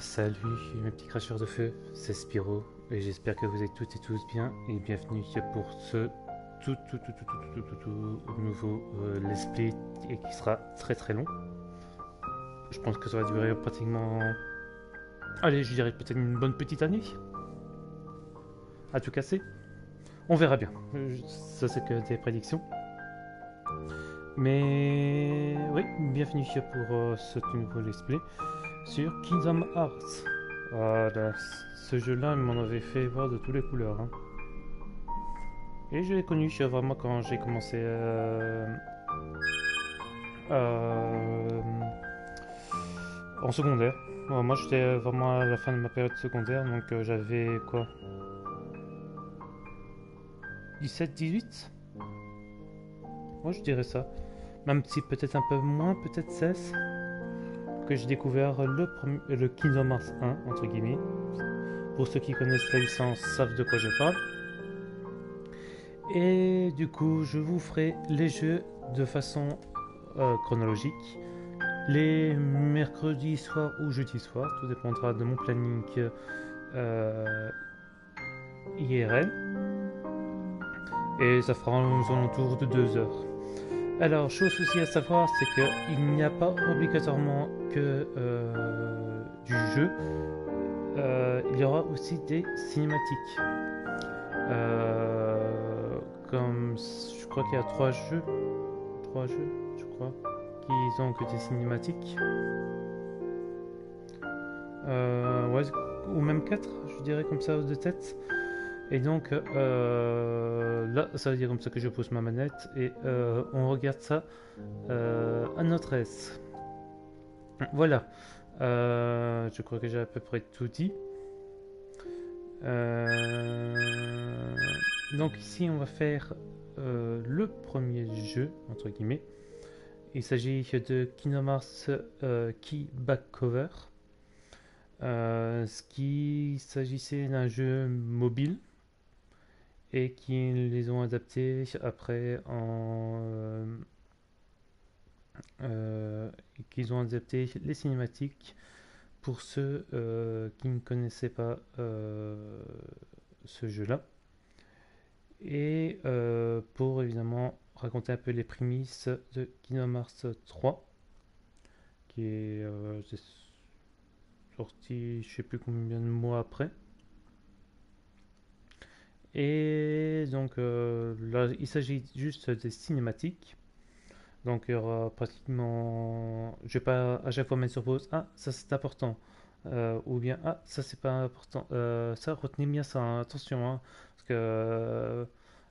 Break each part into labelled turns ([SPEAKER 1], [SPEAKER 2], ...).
[SPEAKER 1] Salut mes petits cracheurs de feu, c'est Spiro et j'espère que vous êtes toutes et tous bien et bienvenue pour ce tout nouveau let's play et qui sera très très long. Je pense que ça va durer pratiquement, allez, je dirais peut-être une bonne petite année à tout casser. On verra bien. Ça c'est que des prédictions. Mais oui, bienvenue pour ce tout nouveau let's play sur Kingdom Hearts. Voilà, ce jeu-là, il m'en avait fait voir de toutes les couleurs, hein. Et je l'ai connu vraiment quand j'ai commencé euh, en secondaire. Ouais, moi, j'étais vraiment à la fin de ma période secondaire, donc j'avais quoi, 17, 18. Moi, je dirais ça. Même si peut-être un peu moins, peut-être 16, que j'ai découvert le Kingdom Hearts 1, entre guillemets. Pour ceux qui connaissent la licence savent de quoi je parle. Et du coup, je vous ferai les jeux de façon chronologique. Les mercredis soirs ou jeudi soir, tout dépendra de mon planning IRL. Et ça fera aux alentours de 2 heures. Alors, chose aussi à savoir, c'est qu'il n'y a pas obligatoirement que du jeu. Il y aura aussi des cinématiques. Comme je crois qu'il y a 3 jeux, je crois, qui ont que des cinématiques. Ouais, ou même 4, je dirais comme ça de tête. Et donc là, ça veut dire comme ça que je pose ma manette et on regarde ça à notre aise. Voilà. Je crois que j'ai à peu près tout dit. Donc ici, on va faire le premier jeu, entre guillemets. Il s'agit de Kingdom Hearts Key Back Cover. Ce qui s'agissait d'un jeu mobile et qui les ont adaptés après qu'ils ont adapté les cinématiques pour ceux qui ne connaissaient pas ce jeu-là. Et pour évidemment raconter un peu les prémices de Kingdom Hearts 3, qui est sorti je sais plus combien de mois après. Et donc là, il s'agit juste des cinématiques. Donc il y aura pratiquement. Je vais pas à chaque fois mettre sur pause. Ah, ça c'est important. Ou bien, ah, ça c'est pas important. Ça, retenez bien ça, hein, attention, hein, parce que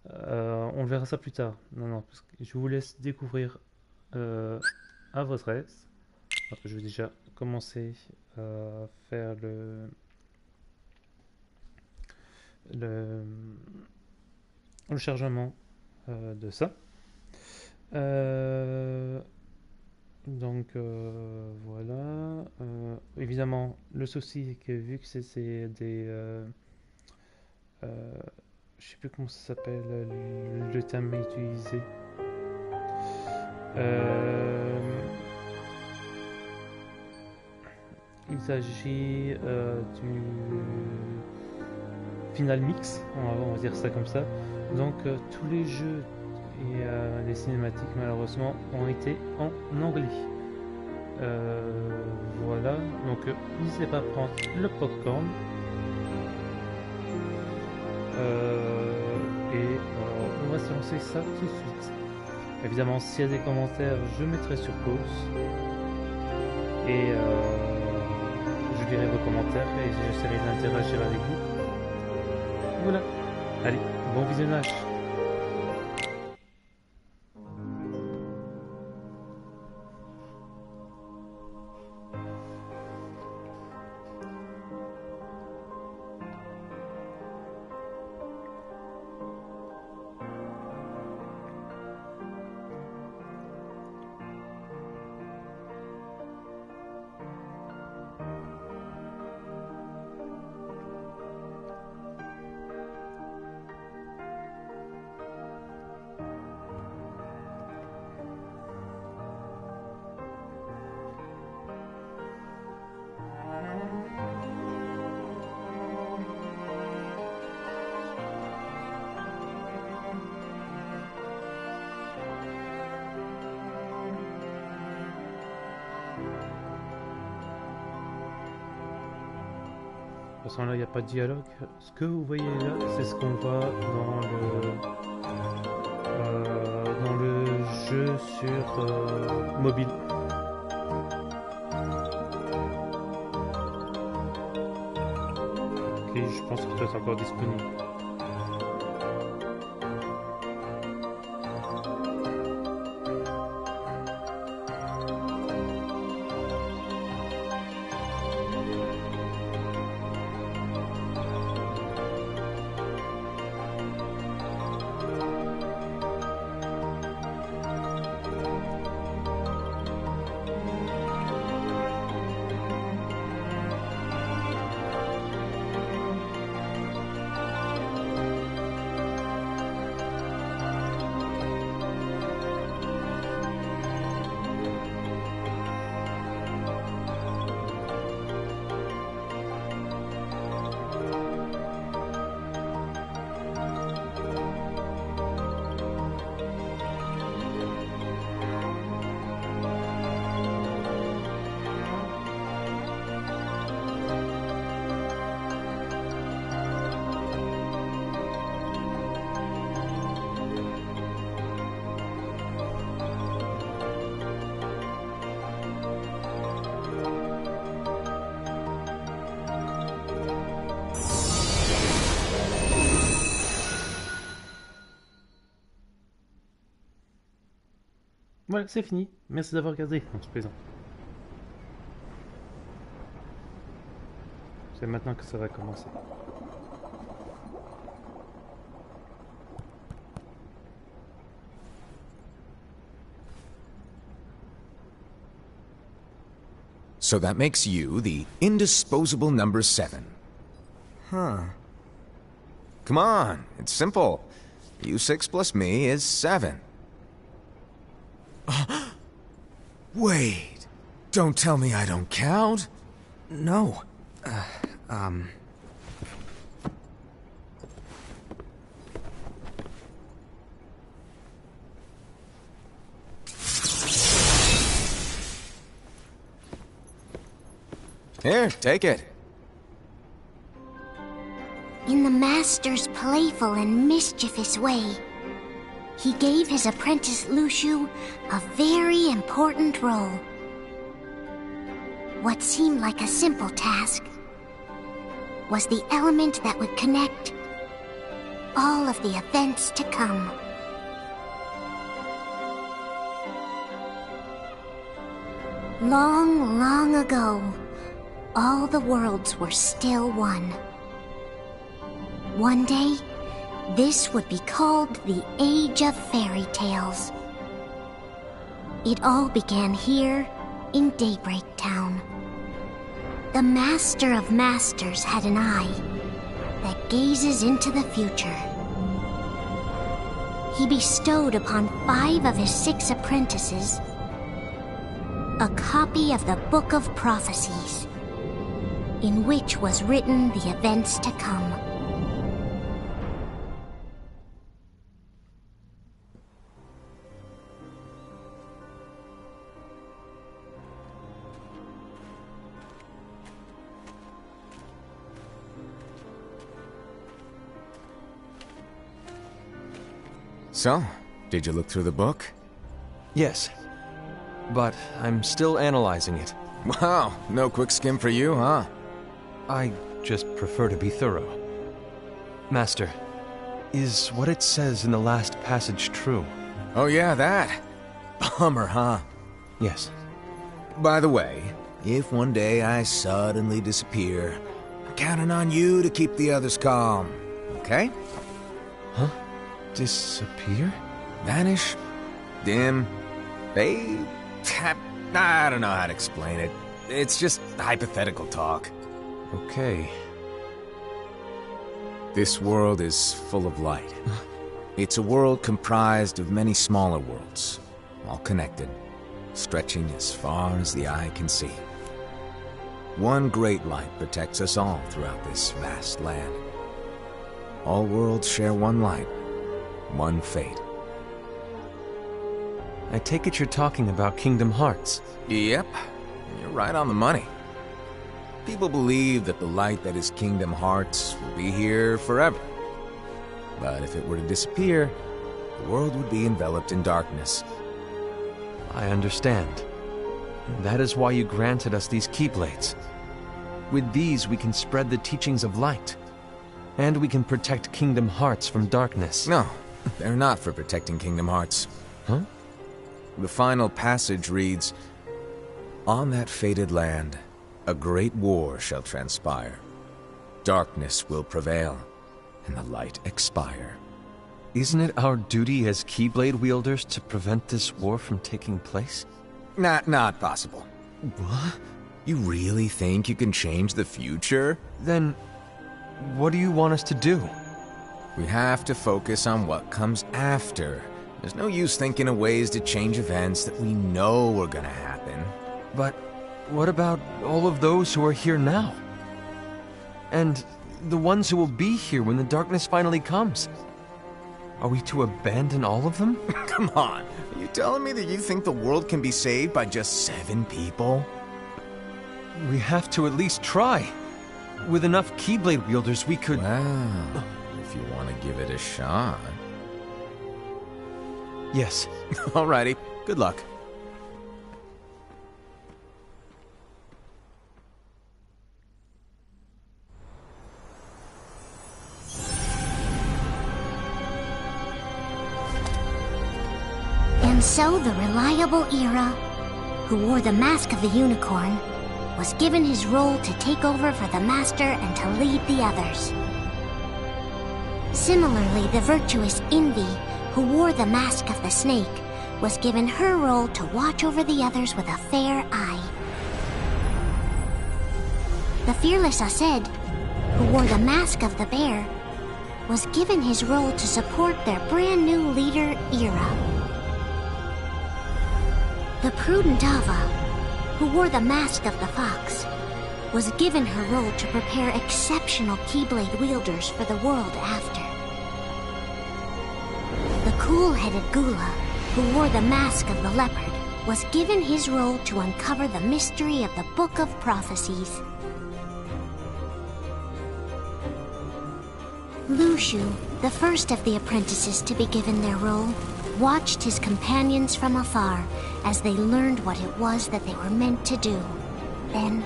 [SPEAKER 1] on verra ça plus tard. Non, non, parce que je vous laisse découvrir à votre aise. Alors que je vais déjà commencer à faire le, le chargement de ça. Euh, voilà. Évidemment, le souci c'est que vu que c'est des, euh, je sais plus comment ça s'appelle le terme utilisé. Euh, il s'agit du final mix, on va dire ça comme ça. Donc tous les jeux et les cinématiques malheureusement ont été en anglais. Voilà, donc n'hésitez pas à prendre le popcorn et on va se lancer ça tout de suite. Évidemment, s'il y a des commentaires, je mettrai sur pause et je lirai vos commentaires et j'essaierai d'interagir avec vous. Voilà, allez, bon visionnage. façon là il n'y a pas de dialogue. Ce que vous voyez là, c'est ce qu'on voit dans le jeu sur mobile. Ok, je pense qu'il doit être encore disponible. Voilà, c'est fini. Merci d'avoir regardé. On se plaisante. C'est maintenant que ça va commencer.
[SPEAKER 2] So that makes you the indisposable number 7. Huh. Come on, it's simple. U6 plus me is 7. Wait, don't tell me I don't count.
[SPEAKER 3] No.
[SPEAKER 2] Here, take it.
[SPEAKER 4] In the Master's playful and mischievous way, he gave his apprentice Luciu a very important role. What seemed like a simple task was the element that would connect all of the events to come. Long, long ago, all the worlds were still one. One day, this would be called the Age of Fairy Tales. It all began here in Daybreak Town. The Master of Masters had an eye that gazes into the future. He bestowed upon 5 of his 6 apprentices a copy of the Book of Prophecies, in which was written the events to come.
[SPEAKER 2] So, did you look through the book?
[SPEAKER 3] Yes. But I'm still analyzing it.
[SPEAKER 2] Wow, no quick skim for you, huh?
[SPEAKER 3] I just prefer to be thorough. Master, is what it says in the last passage true?
[SPEAKER 2] Oh yeah, that. Bummer, huh?
[SPEAKER 3] Yes.
[SPEAKER 2] By the way, if one day I suddenly disappear, I'm counting on you to keep the others calm, okay?
[SPEAKER 3] Huh? Disappear?
[SPEAKER 2] Vanish? Dim? Fade? I don't know how to explain it. It's just hypothetical talk.
[SPEAKER 3] Okay.
[SPEAKER 2] This world is full of light. It's a world comprised of many smaller worlds, all connected, stretching as far as the eye can see. One great light protects us all throughout this vast land. All worlds share one light, one fate.
[SPEAKER 3] I take it you're talking about Kingdom Hearts.
[SPEAKER 2] Yep, you're right on the money. People believe that the light that is Kingdom Hearts will be here forever. But if it were to disappear, the world would be enveloped in darkness.
[SPEAKER 3] I understand. That is why you granted us these Keyblades. With these, we can spread the teachings of light. And we can protect Kingdom Hearts from darkness.
[SPEAKER 2] No, they're not for protecting Kingdom Hearts.
[SPEAKER 3] Huh?
[SPEAKER 2] The final passage reads, "On that fated land, a great war shall transpire. Darkness will prevail, and the light expire."
[SPEAKER 3] Isn't it our duty as Keyblade wielders to prevent this war from taking place?
[SPEAKER 2] Not possible.
[SPEAKER 3] What?
[SPEAKER 2] You really think you can change the future?
[SPEAKER 3] Then, what do you want us to do?
[SPEAKER 2] We have to focus on what comes after. There's no use thinking of ways to change events that we know are gonna happen.
[SPEAKER 3] But what about all of those who are here now? And the ones who will be here when the darkness finally comes? Are we to abandon all of them?
[SPEAKER 2] Come on, are you telling me that you think the world can be saved by just 7 people?
[SPEAKER 3] We have to at least try. With enough Keyblade wielders, we could...
[SPEAKER 2] Well, if you want to give it a shot.
[SPEAKER 3] Yes.
[SPEAKER 2] Alrighty, good luck.
[SPEAKER 4] And so the reliable Era, who wore the mask of the unicorn, was given his role to take over for the Master and to lead the others. Similarly, the virtuous Envy, who wore the mask of the snake, was given her role to watch over the others with a fair eye. The fearless Aced, who wore the mask of the bear, was given his role to support their brand new leader, Era. The prudent Ava, who wore the mask of the fox, was given her role to prepare exceptional Keyblade wielders for the world after. The cool-headed Gula, who wore the mask of the leopard, was given his role to uncover the mystery of the Book of Prophecies. Lushu, the first of the apprentices to be given their role, watched his companions from afar as they learned what it was that they were meant to do. Then,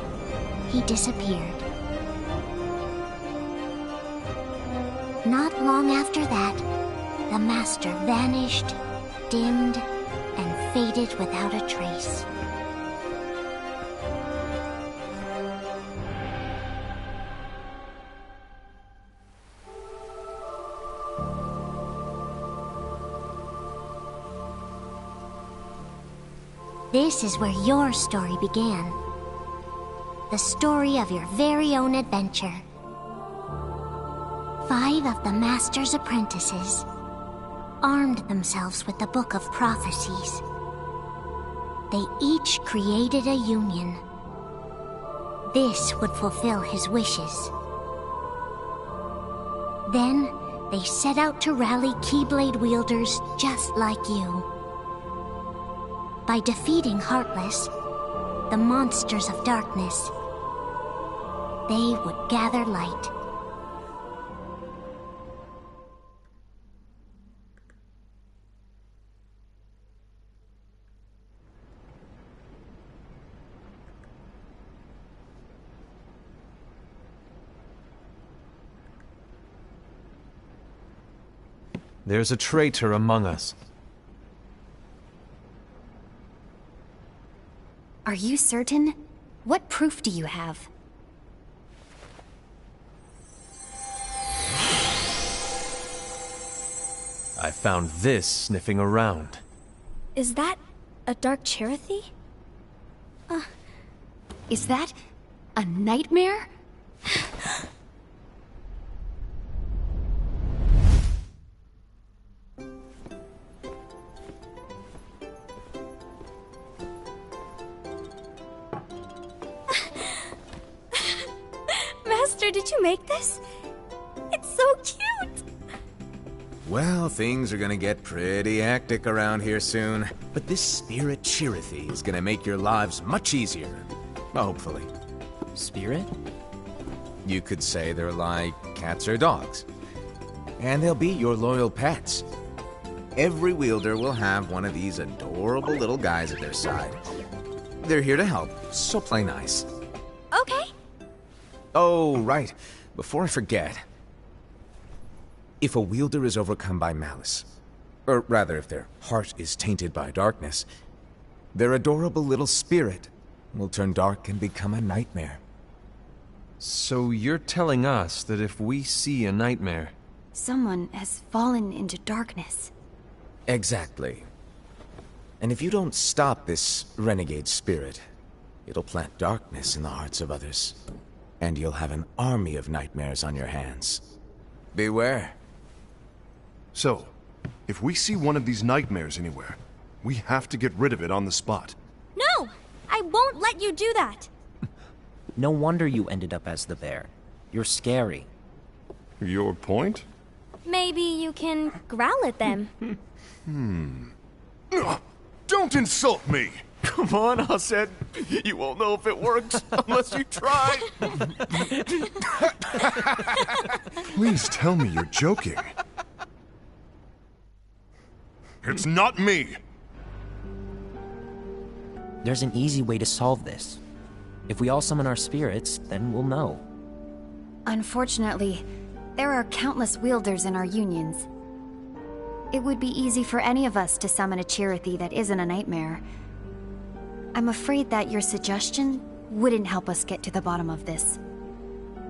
[SPEAKER 4] he disappeared. Not long after that, the Master vanished, dimmed, and faded without a trace. This is where your story began. The story of your very own adventure. 5 of the Master's apprentices armed themselves with the Book of Prophecies. They each created a union. This would fulfill his wishes. Then, they set out to rally Keyblade wielders just like you. By defeating Heartless, the monsters of darkness, they would gather light.
[SPEAKER 3] There's a traitor among us.
[SPEAKER 5] Are you certain? What proof do you have?
[SPEAKER 3] I found this sniffing around.
[SPEAKER 5] Is that a Dark Cherothy? Is that a nightmare? Master, did you make this? It's so cute!
[SPEAKER 2] Well, things are gonna get pretty hectic around here soon. But this spirit Cherothy is gonna make your lives much easier. Hopefully.
[SPEAKER 6] Spirit?
[SPEAKER 2] You could say they're like cats or dogs. And they'll be your loyal pets. Every wielder will have one of these adorable little guys at their side. They're here to help, so play nice.
[SPEAKER 5] Okay.
[SPEAKER 2] Oh, right. Before I forget. If a wielder is overcome by malice, or rather if their heart is tainted by darkness, their adorable little spirit will turn dark and become a nightmare.
[SPEAKER 3] So you're telling us that if we see a nightmare...
[SPEAKER 5] Someone has fallen into darkness.
[SPEAKER 2] Exactly. And if you don't stop this renegade spirit, it'll plant darkness in the hearts of others. And you'll have an army of nightmares on your hands. Beware.
[SPEAKER 7] So, if we see one of these nightmares anywhere, we have to get rid of it on the spot.
[SPEAKER 5] No! I won't let you do that!
[SPEAKER 6] No wonder you ended up as the bear. You're scary.
[SPEAKER 7] Your point?
[SPEAKER 5] Maybe you can growl at them.
[SPEAKER 7] Don't insult me!
[SPEAKER 3] Come on, Hased. You won't know if it works unless you try.
[SPEAKER 7] Please tell me you're joking. It's not me!
[SPEAKER 6] There's an easy way to solve this. If we all summon our spirits, then we'll know.
[SPEAKER 8] Unfortunately, there are countless wielders in our unions. It would be easy for any of us to summon a Chirithy that isn't a nightmare. I'm afraid that your suggestion wouldn't help us get to the bottom of this.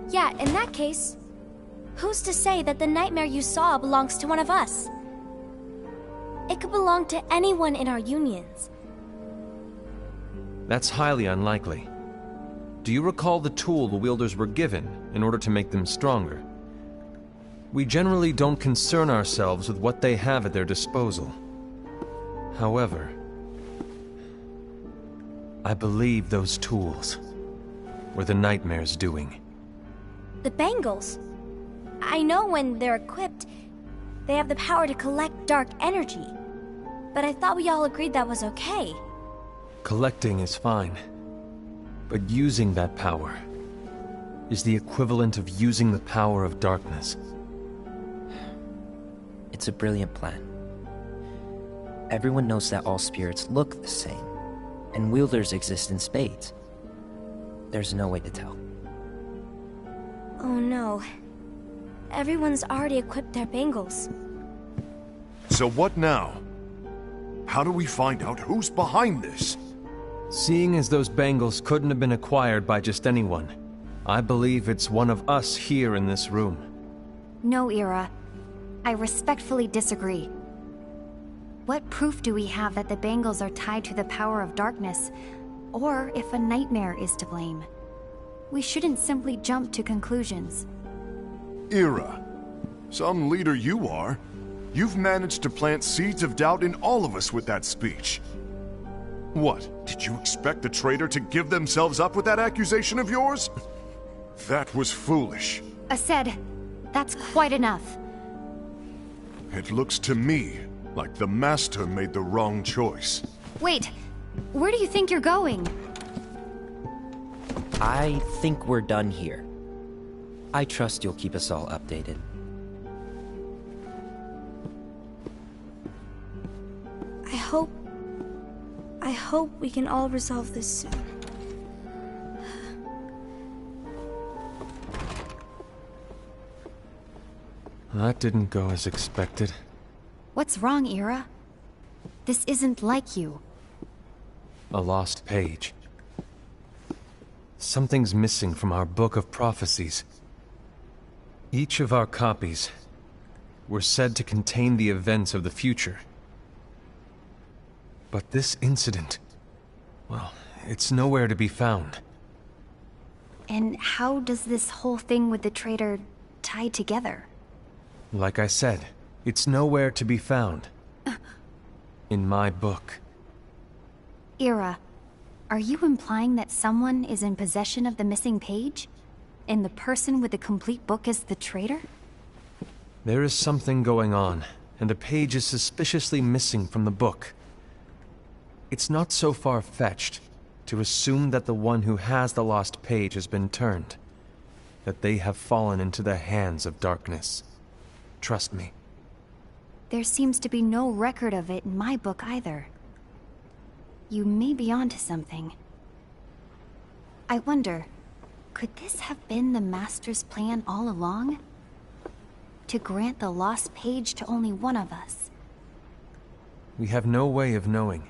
[SPEAKER 5] Yeah, in that case, who's to say that the nightmare you saw belongs to one of us? It could belong to anyone in our unions.
[SPEAKER 3] That's highly unlikely. Do you recall the tool the wielders were given in order to make them stronger? We generally don't concern ourselves with what they have at their disposal. However, I believe those tools were the nightmare's doing.
[SPEAKER 5] The bangles. I know when they're equipped, they have the power to collect dark energy. But I thought we all agreed that was okay.
[SPEAKER 3] Collecting is fine, but using that power is the equivalent of using the power of darkness.
[SPEAKER 6] It's a brilliant plan. Everyone knows that all spirits look the same, and wielders exist in spades. There's no way to tell.
[SPEAKER 5] Oh no. Everyone's already equipped their bangles.
[SPEAKER 7] So what now? How do we find out who's behind this?
[SPEAKER 3] Seeing as those bangles couldn't have been acquired by just anyone, I believe it's one of us here in this room.
[SPEAKER 8] No, Ira. I respectfully disagree. What proof do we have that the bangles are tied to the power of darkness, or if a nightmare is to blame? We shouldn't simply jump to conclusions.
[SPEAKER 7] Ira, some leader you are. You've managed to plant seeds of doubt in all of us with that speech. What, did you expect the traitor to give themselves up with that accusation of yours? That was foolish.
[SPEAKER 8] Hased, that's quite enough.
[SPEAKER 7] It looks to me like the Master made the wrong choice.
[SPEAKER 8] Wait, where do you think you're going?
[SPEAKER 6] I think we're done here. I trust you'll keep us all updated.
[SPEAKER 5] I hope we can all resolve this soon.
[SPEAKER 3] That didn't go as expected.
[SPEAKER 8] What's wrong, Ira? This isn't like you.
[SPEAKER 3] A lost page. Something's missing from our book of prophecies. Each of our copies were said to contain the events of the future. But this incident, well, it's nowhere to be found.
[SPEAKER 8] And how does this whole thing with the traitor tie together?
[SPEAKER 3] Like I said, it's nowhere to be found. In my book.
[SPEAKER 8] Ira, are you implying that someone is in possession of the missing page? And the person with the complete book is the traitor?
[SPEAKER 3] There is something going on, and a page is suspiciously missing from the book. It's not so far-fetched, to assume that the one who has the lost page has been turned, that they have fallen into the hands of darkness. Trust me.
[SPEAKER 8] There seems to be no record of it in my book either. You may be onto something. I wonder, could this have been the Master's plan all along? To grant the lost page to only one of us?
[SPEAKER 3] We have no way of knowing.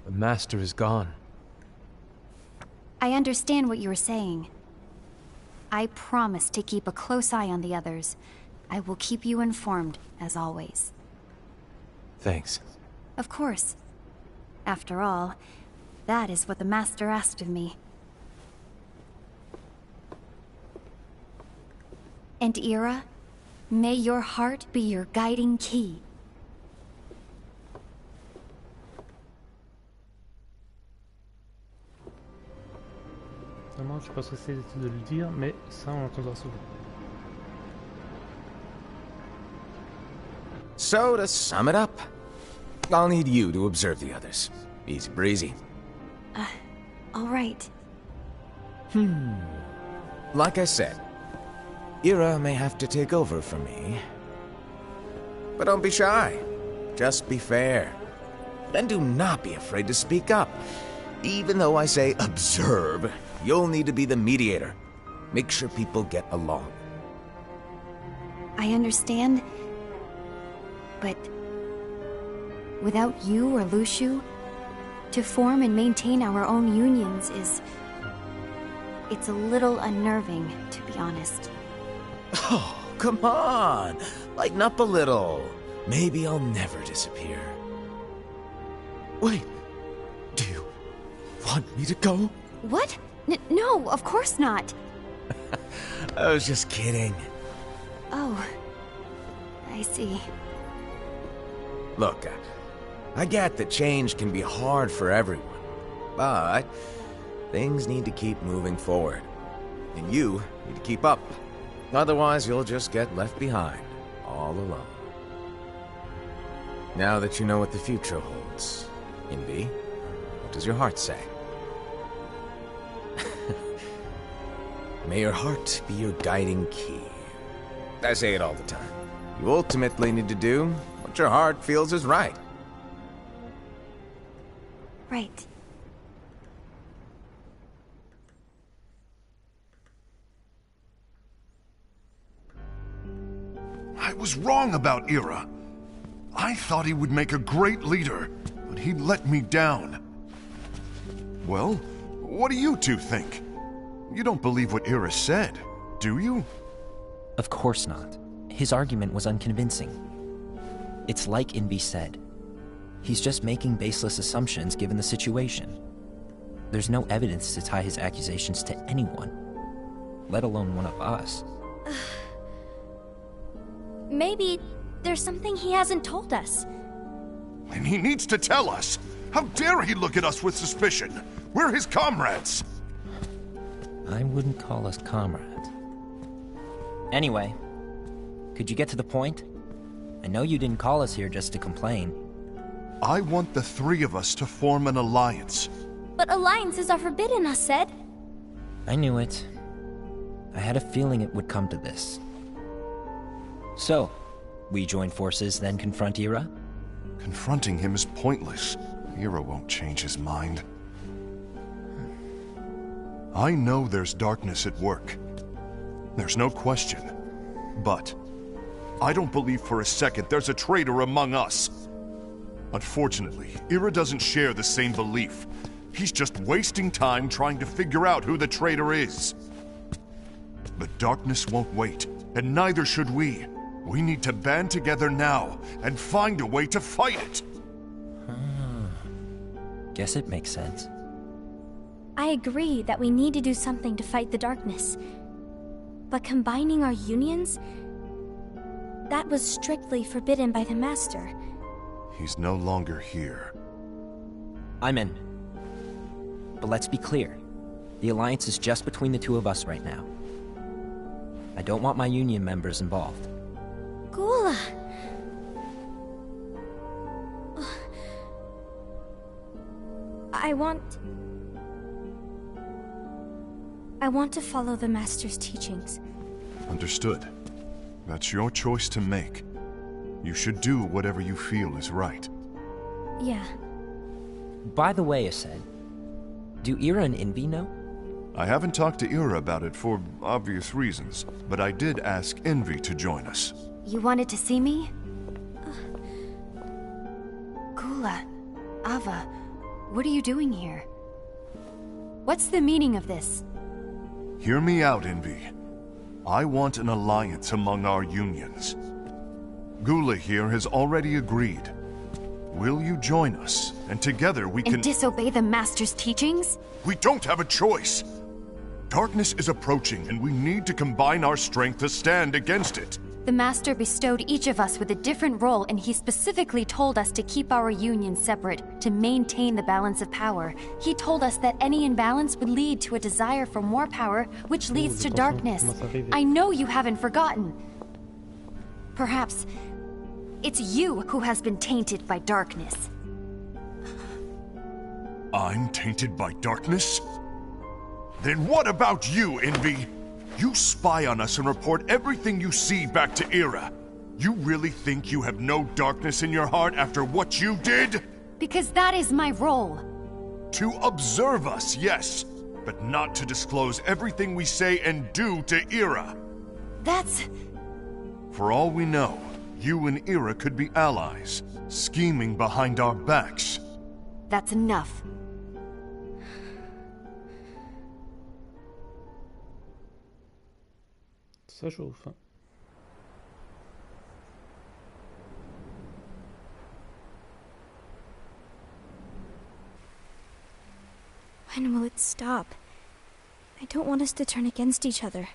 [SPEAKER 3] The Master is gone.
[SPEAKER 8] I understand what you were saying. I promise to keep a close eye on the others. I will keep you informed, as always.
[SPEAKER 3] Thanks.
[SPEAKER 8] Of course. After all, that is what the Master asked of me. And Ira, may your heart be your guiding key.
[SPEAKER 1] Vraiment, je pense que c'est de le dire, mais ça on l'entendra souvent.
[SPEAKER 2] So, to sum it up, I'll need you to observe the others. Easy breezy.
[SPEAKER 8] All right.
[SPEAKER 2] Like I said, Ira may have to take over for me. But don't be shy. Just be fair. And do not be afraid to speak up. Even though I say observe, you'll need to be the mediator. Make sure people get along.
[SPEAKER 8] I understand. But without you or Luciu, to form and maintain our own unions is... it's a little unnerving, to be honest.
[SPEAKER 2] Oh, come on! Lighten up a little. Maybe I'll never disappear. Wait, do you want me to go?
[SPEAKER 8] What? No, of course not.
[SPEAKER 2] I was just kidding.
[SPEAKER 8] Oh, I see.
[SPEAKER 2] Look, I get that change can be hard for everyone, but things need to keep moving forward. And you need to keep up. Otherwise, you'll just get left behind, all alone. Now that you know what the future holds, Invi, what does your heart say? May your heart be your guiding key. I say it all the time. You ultimately need to do what your heart feels is right.
[SPEAKER 8] Right.
[SPEAKER 7] I was wrong about Ira. I thought he would make a great leader, but he let me down. Well, what do you two think? You don't believe what Ira said, do you?
[SPEAKER 6] Of course not. His argument was unconvincing. It's like Invi said. He's just making baseless assumptions given the situation. There's no evidence to tie his accusations to anyone, let alone one of us.
[SPEAKER 5] Maybe there's something he hasn't told us.
[SPEAKER 7] And he needs to tell us. How dare he look at us with suspicion? We're his comrades.
[SPEAKER 6] I wouldn't call us comrades. Anyway, could you get to the point? I know you didn't call us here just to complain.
[SPEAKER 7] I want the three of us to form an alliance.
[SPEAKER 5] But alliances are forbidden, us said.
[SPEAKER 6] I knew it. I had a feeling it would come to this. So, we join forces, then confront Ira?
[SPEAKER 7] Confronting him is pointless. Ira won't change his mind. I know there's darkness at work. There's no question. But I don't believe for a second there's a traitor among us. Unfortunately, Ira doesn't share the same belief. He's just wasting time trying to figure out who the traitor is. The darkness won't wait, and neither should we. We need to band together now and find a way to fight it.
[SPEAKER 6] Guess it makes sense.
[SPEAKER 5] I agree that we need to do something to fight the darkness. But combining our unions? That was strictly forbidden by the Master.
[SPEAKER 7] He's no longer here.
[SPEAKER 6] I'm in. But let's be clear. The alliance is just between the two of us right now. I don't want my union members involved.
[SPEAKER 5] I want to follow the Master's teachings.
[SPEAKER 7] Understood. That's your choice to make. You should do whatever you feel is right.
[SPEAKER 5] Yeah.
[SPEAKER 6] By the way, Ased, do Ira and Envy know?
[SPEAKER 7] I haven't talked to Ira about it for obvious reasons, but I did ask Envy to join us.
[SPEAKER 8] You wanted to see me? Gula, Ava, what are you doing here? What's the meaning of this?
[SPEAKER 7] Hear me out, Envy. I want an alliance among our unions. Gula here has already agreed. Will you join us? And together we can...
[SPEAKER 8] And disobey the Master's teachings?
[SPEAKER 7] We don't have a choice! Darkness is approaching, and we need to combine our strength to stand against it.
[SPEAKER 8] The Master bestowed each of us with a different role, and he specifically told us to keep our union separate, to maintain the balance of power. He told us that any imbalance would lead to a desire for more power, which leads to darkness. I know you haven't forgotten. Perhaps it's you who has been tainted by darkness.
[SPEAKER 7] I'm tainted by darkness? Then what about you, Envy? You spy on us and report everything you see back to Ira. You really think you have no darkness in your heart after what you did?
[SPEAKER 8] Because that is my role.
[SPEAKER 7] To observe us, yes, but not to disclose everything we say and do to Ira.
[SPEAKER 8] That's...
[SPEAKER 7] For all we know, you and Ira could be allies, scheming behind our backs.
[SPEAKER 8] That's enough.
[SPEAKER 1] Ça chauffe.
[SPEAKER 5] When will it stop? I don't want us to turn against each other.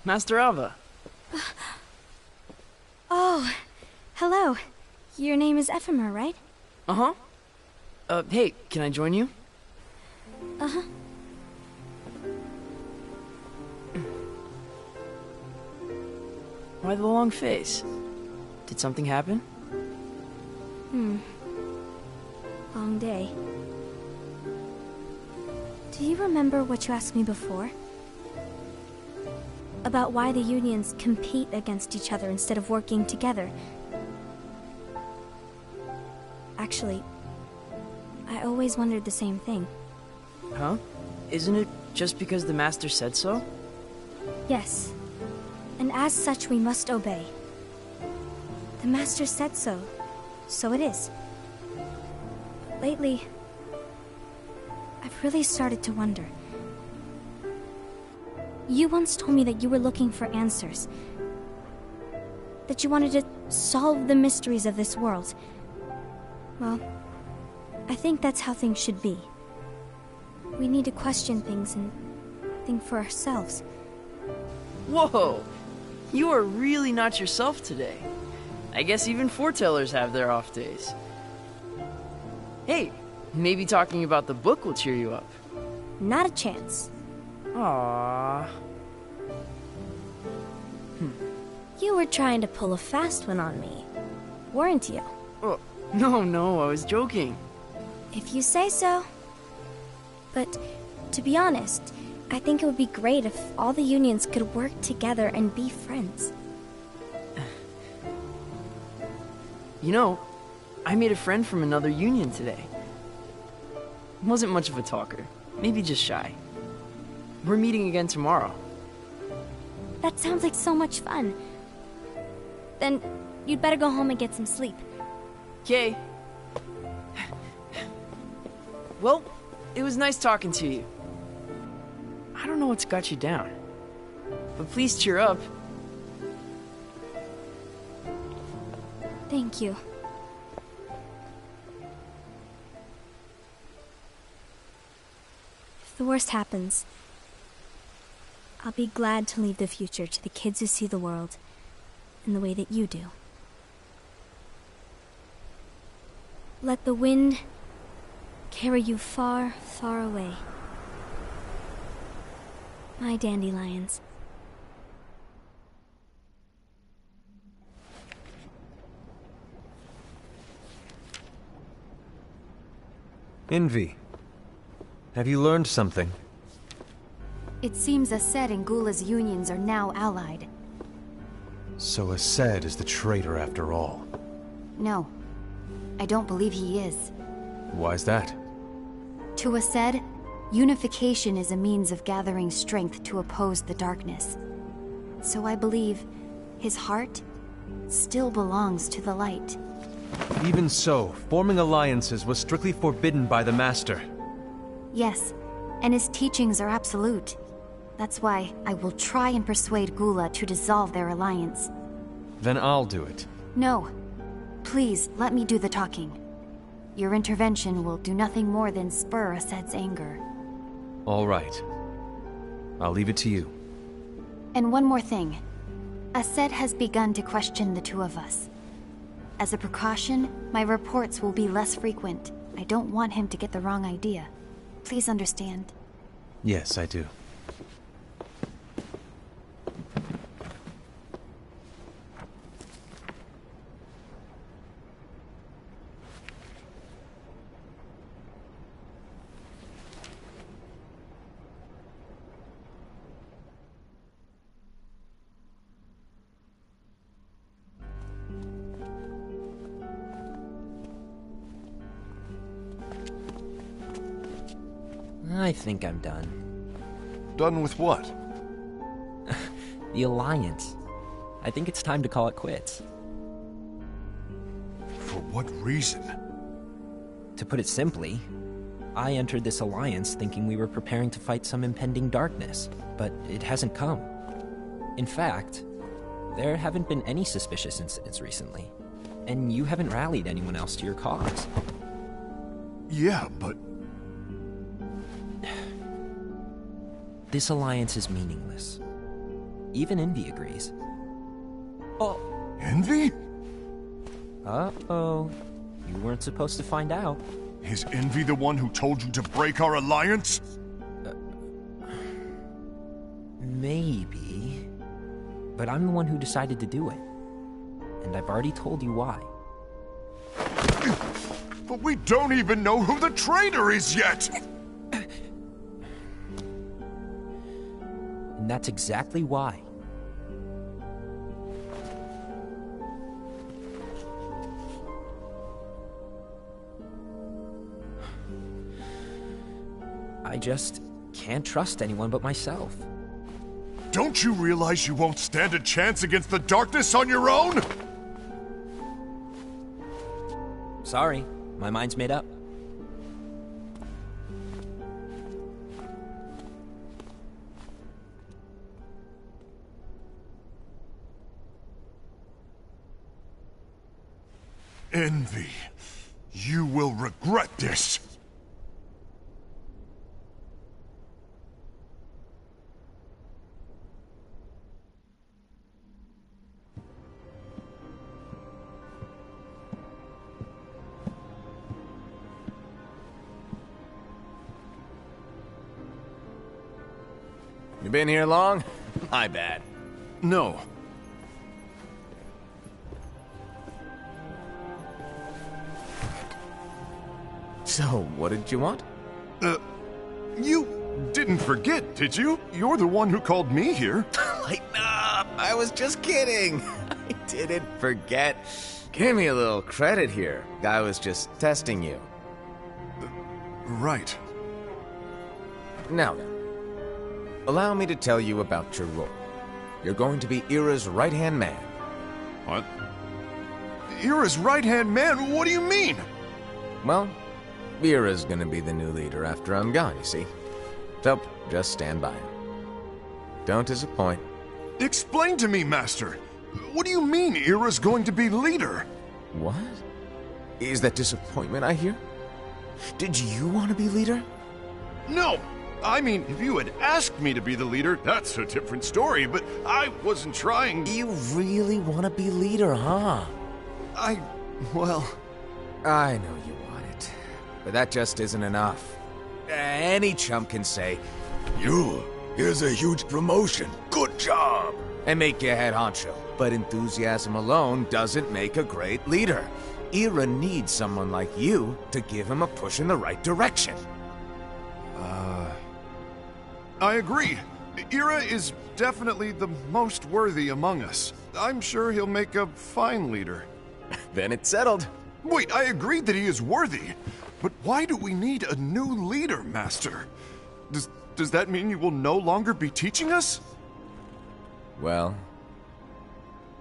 [SPEAKER 9] Master Ava.
[SPEAKER 5] Oh, hello. Your name is Ephemer, right?
[SPEAKER 9] Uh-huh. Hey, can I join you?
[SPEAKER 5] Uh-huh.
[SPEAKER 9] Why the long face? Did something happen?
[SPEAKER 5] Long day. Do you remember what you asked me before? About why the unions compete against each other instead of working together. Actually, I always wondered the same thing.
[SPEAKER 9] Huh? Isn't it just because the Master said so?
[SPEAKER 5] Yes. And as such, we must obey. The Master said so, so it is. But lately, I've really started to wonder. You once told me that you were looking for answers. That you wanted to solve the mysteries of this world. Well, I think that's how things should be. We need to question things and think for ourselves.
[SPEAKER 9] Whoa! You are really not yourself today. I guess even foretellers have their off days. Hey, maybe talking about the book will cheer you up.
[SPEAKER 5] Not a chance.
[SPEAKER 9] Aww.
[SPEAKER 5] You were trying to pull a fast one on me, weren't you?
[SPEAKER 9] Oh, no, I was joking.
[SPEAKER 5] If you say so. But, to be honest, I think it would be great if all the unions could work together and be friends.
[SPEAKER 9] You know, I made a friend from another union today. Wasn't much of a talker, maybe just shy. We're meeting again tomorrow.
[SPEAKER 5] That sounds like so much fun. Then, you'd better go home and get some sleep.
[SPEAKER 9] Okay. Well, it was nice talking to you. I don't know what's got you down, but please cheer up.
[SPEAKER 5] Thank you. If the worst happens, I'll be glad to leave the future to the kids who see the world in the way that you do. Let the wind carry you far, far away. My dandelions.
[SPEAKER 3] Envy, have you learned something?
[SPEAKER 8] It seems Ased and Gula's unions are now allied.
[SPEAKER 3] So Ased is the traitor after all.
[SPEAKER 8] No, I don't believe he is.
[SPEAKER 3] Why's that?
[SPEAKER 8] To Ased, unification is a means of gathering strength to oppose the darkness. So I believe his heart still belongs to the light.
[SPEAKER 3] Even so, forming alliances was strictly forbidden by the Master.
[SPEAKER 8] Yes, and his teachings are absolute. That's why I will try and persuade Gula to dissolve their alliance.
[SPEAKER 3] Then I'll do it.
[SPEAKER 8] No. Please, let me do the talking. Your intervention will do nothing more than spur Ased's anger.
[SPEAKER 3] All right. I'll leave it to you.
[SPEAKER 8] And one more thing. Ased has begun to question the two of us. As a precaution, my reports will be less frequent. I don't want him to get the wrong idea. Please understand.
[SPEAKER 3] Yes, I do.
[SPEAKER 6] I think I'm done.
[SPEAKER 7] Done with what?
[SPEAKER 6] The Alliance. I think it's time to call it quits.
[SPEAKER 7] For what reason?
[SPEAKER 6] To put it simply, I entered this alliance thinking we were preparing to fight some impending darkness, but it hasn't come. In fact, there haven't been any suspicious incidents recently, and you haven't rallied anyone else to your cause.
[SPEAKER 7] Yeah, but...
[SPEAKER 6] This alliance is meaningless. Even Envy agrees. Oh.
[SPEAKER 7] Envy?
[SPEAKER 6] Uh-oh. You weren't supposed to find out.
[SPEAKER 7] Is Envy the one who told you to break our alliance?
[SPEAKER 6] Maybe. But I'm the one who decided to do it. And I've already told you why.
[SPEAKER 7] But we don't even know who the traitor is yet!
[SPEAKER 6] And that's exactly why. I just can't trust anyone but myself.
[SPEAKER 7] Don't you realize you won't stand a chance against the darkness on your own?
[SPEAKER 6] Sorry, my mind's made up.
[SPEAKER 7] Envy, you will regret this.
[SPEAKER 2] You been here long? My bad.
[SPEAKER 7] No.
[SPEAKER 2] So, what did you want?
[SPEAKER 7] You didn't forget, did you? You're the one who called me here.
[SPEAKER 2] Lighten up! I was just kidding. I didn't forget. Give me a little credit here. I was just testing you.
[SPEAKER 7] Right.
[SPEAKER 2] Now then, allow me to tell you about your role. You're going to be Ira's right-hand man.
[SPEAKER 7] What? Ira's right-hand man? What do you mean?
[SPEAKER 2] Well, Ira's gonna be the new leader after I'm gone, you see. So, just stand by. Don't disappoint.
[SPEAKER 7] Explain to me, Master. What do you mean Ira's going to be leader?
[SPEAKER 2] What? Is that disappointment I hear? Did you want to be leader?
[SPEAKER 7] No! I mean, if you had asked me to be the leader, that's a different story, but I wasn't trying...
[SPEAKER 2] You really want to be leader, huh?
[SPEAKER 7] Well...
[SPEAKER 2] I know you want it, but that just isn't enough. Any chump can say, here's a huge promotion, good job, and make you head honcho. But enthusiasm alone doesn't make a great leader. Ira needs someone like you to give him a push in the right direction.
[SPEAKER 7] I agree. Ira is definitely the most worthy among us. I'm sure he'll make a fine leader.
[SPEAKER 2] Then it's settled.
[SPEAKER 7] Wait, I agreed that he is worthy. But why do we need a new leader, Master? Does that mean you will no longer be teaching us?
[SPEAKER 2] Well,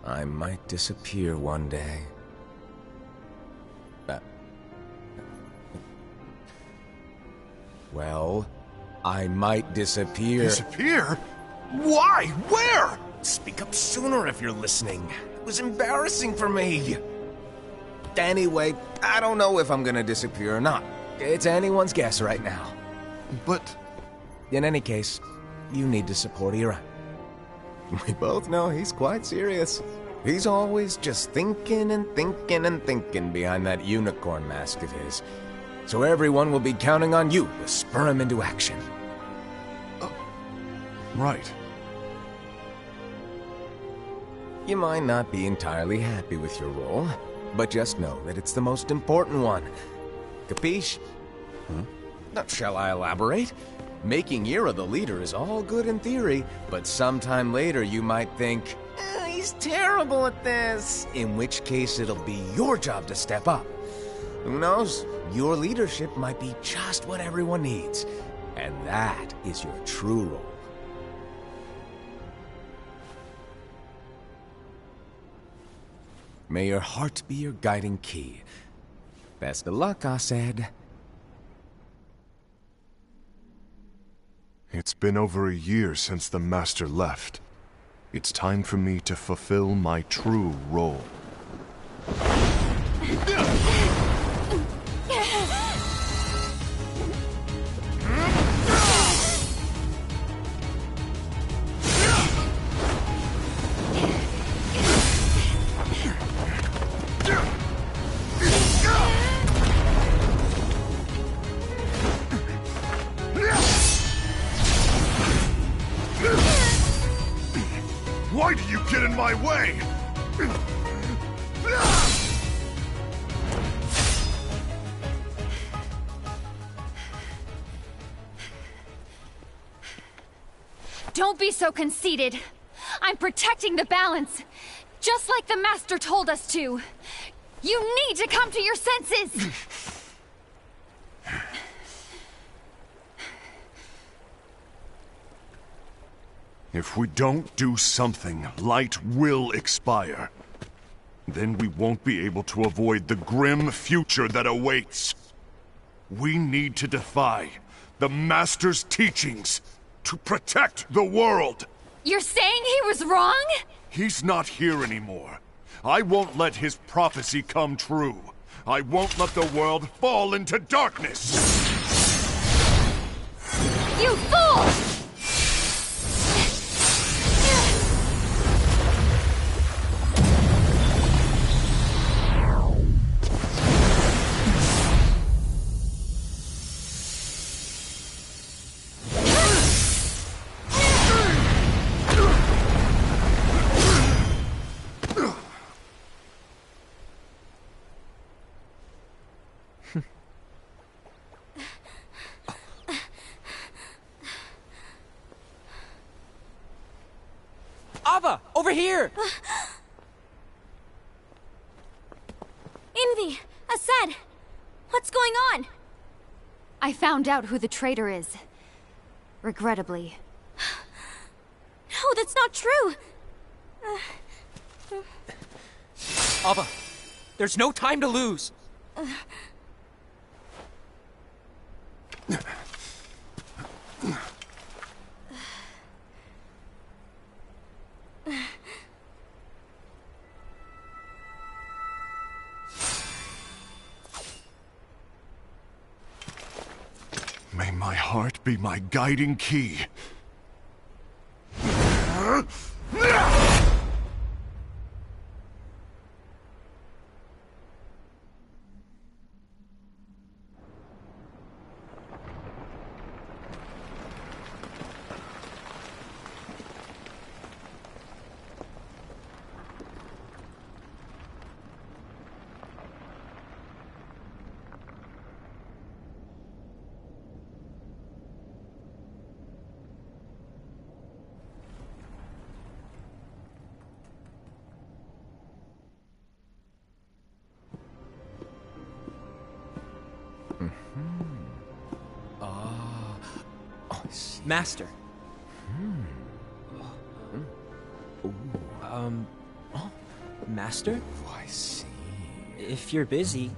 [SPEAKER 2] I might disappear one day. Well, I might disappear.
[SPEAKER 7] Disappear? Why? Where?
[SPEAKER 2] Speak up sooner if you're listening. It was embarrassing for me. Anyway, I don't know if I'm gonna disappear or not. It's anyone's guess right now.
[SPEAKER 7] But...
[SPEAKER 2] In any case, you need to support Ira. We both know he's quite serious. He's always just thinking and thinking and thinking behind that unicorn mask of his. So everyone will be counting on you to spur him into action.
[SPEAKER 7] Right.
[SPEAKER 2] You might not be entirely happy with your role, but just know that it's the most important one. Capiche? Now, shall I elaborate? Making Ira the leader is all good in theory, but sometime later you might think, he's terrible at this. In which case it'll be your job to step up. Who knows? Your leadership might be just what everyone needs. And that is your true role. May your heart be your guiding key. Best of luck, Asaad.
[SPEAKER 7] It's been over a year since the Master left. It's time for me to fulfill my true role. Why do you get in my way?
[SPEAKER 8] Don't be so conceited. I'm protecting the balance, just like the Master told us to. You need to come to your senses!
[SPEAKER 7] If we don't do something, light will expire. Then we won't be able to avoid the grim future that awaits. We need to defy the Master's teachings to protect the world.
[SPEAKER 8] You're saying he was wrong?
[SPEAKER 7] He's not here anymore. I won't let his prophecy come true. I won't let the world fall into darkness.
[SPEAKER 8] You fool!
[SPEAKER 6] Ava, over here!
[SPEAKER 5] Envy! Asaad! What's going on?
[SPEAKER 8] I found out who the traitor is. Regrettably.
[SPEAKER 5] No, that's not true!
[SPEAKER 6] Ava, there's no time to lose!
[SPEAKER 7] May my heart be my guiding key.
[SPEAKER 6] Master. Master?
[SPEAKER 2] Oh, I see.
[SPEAKER 6] If you're busy,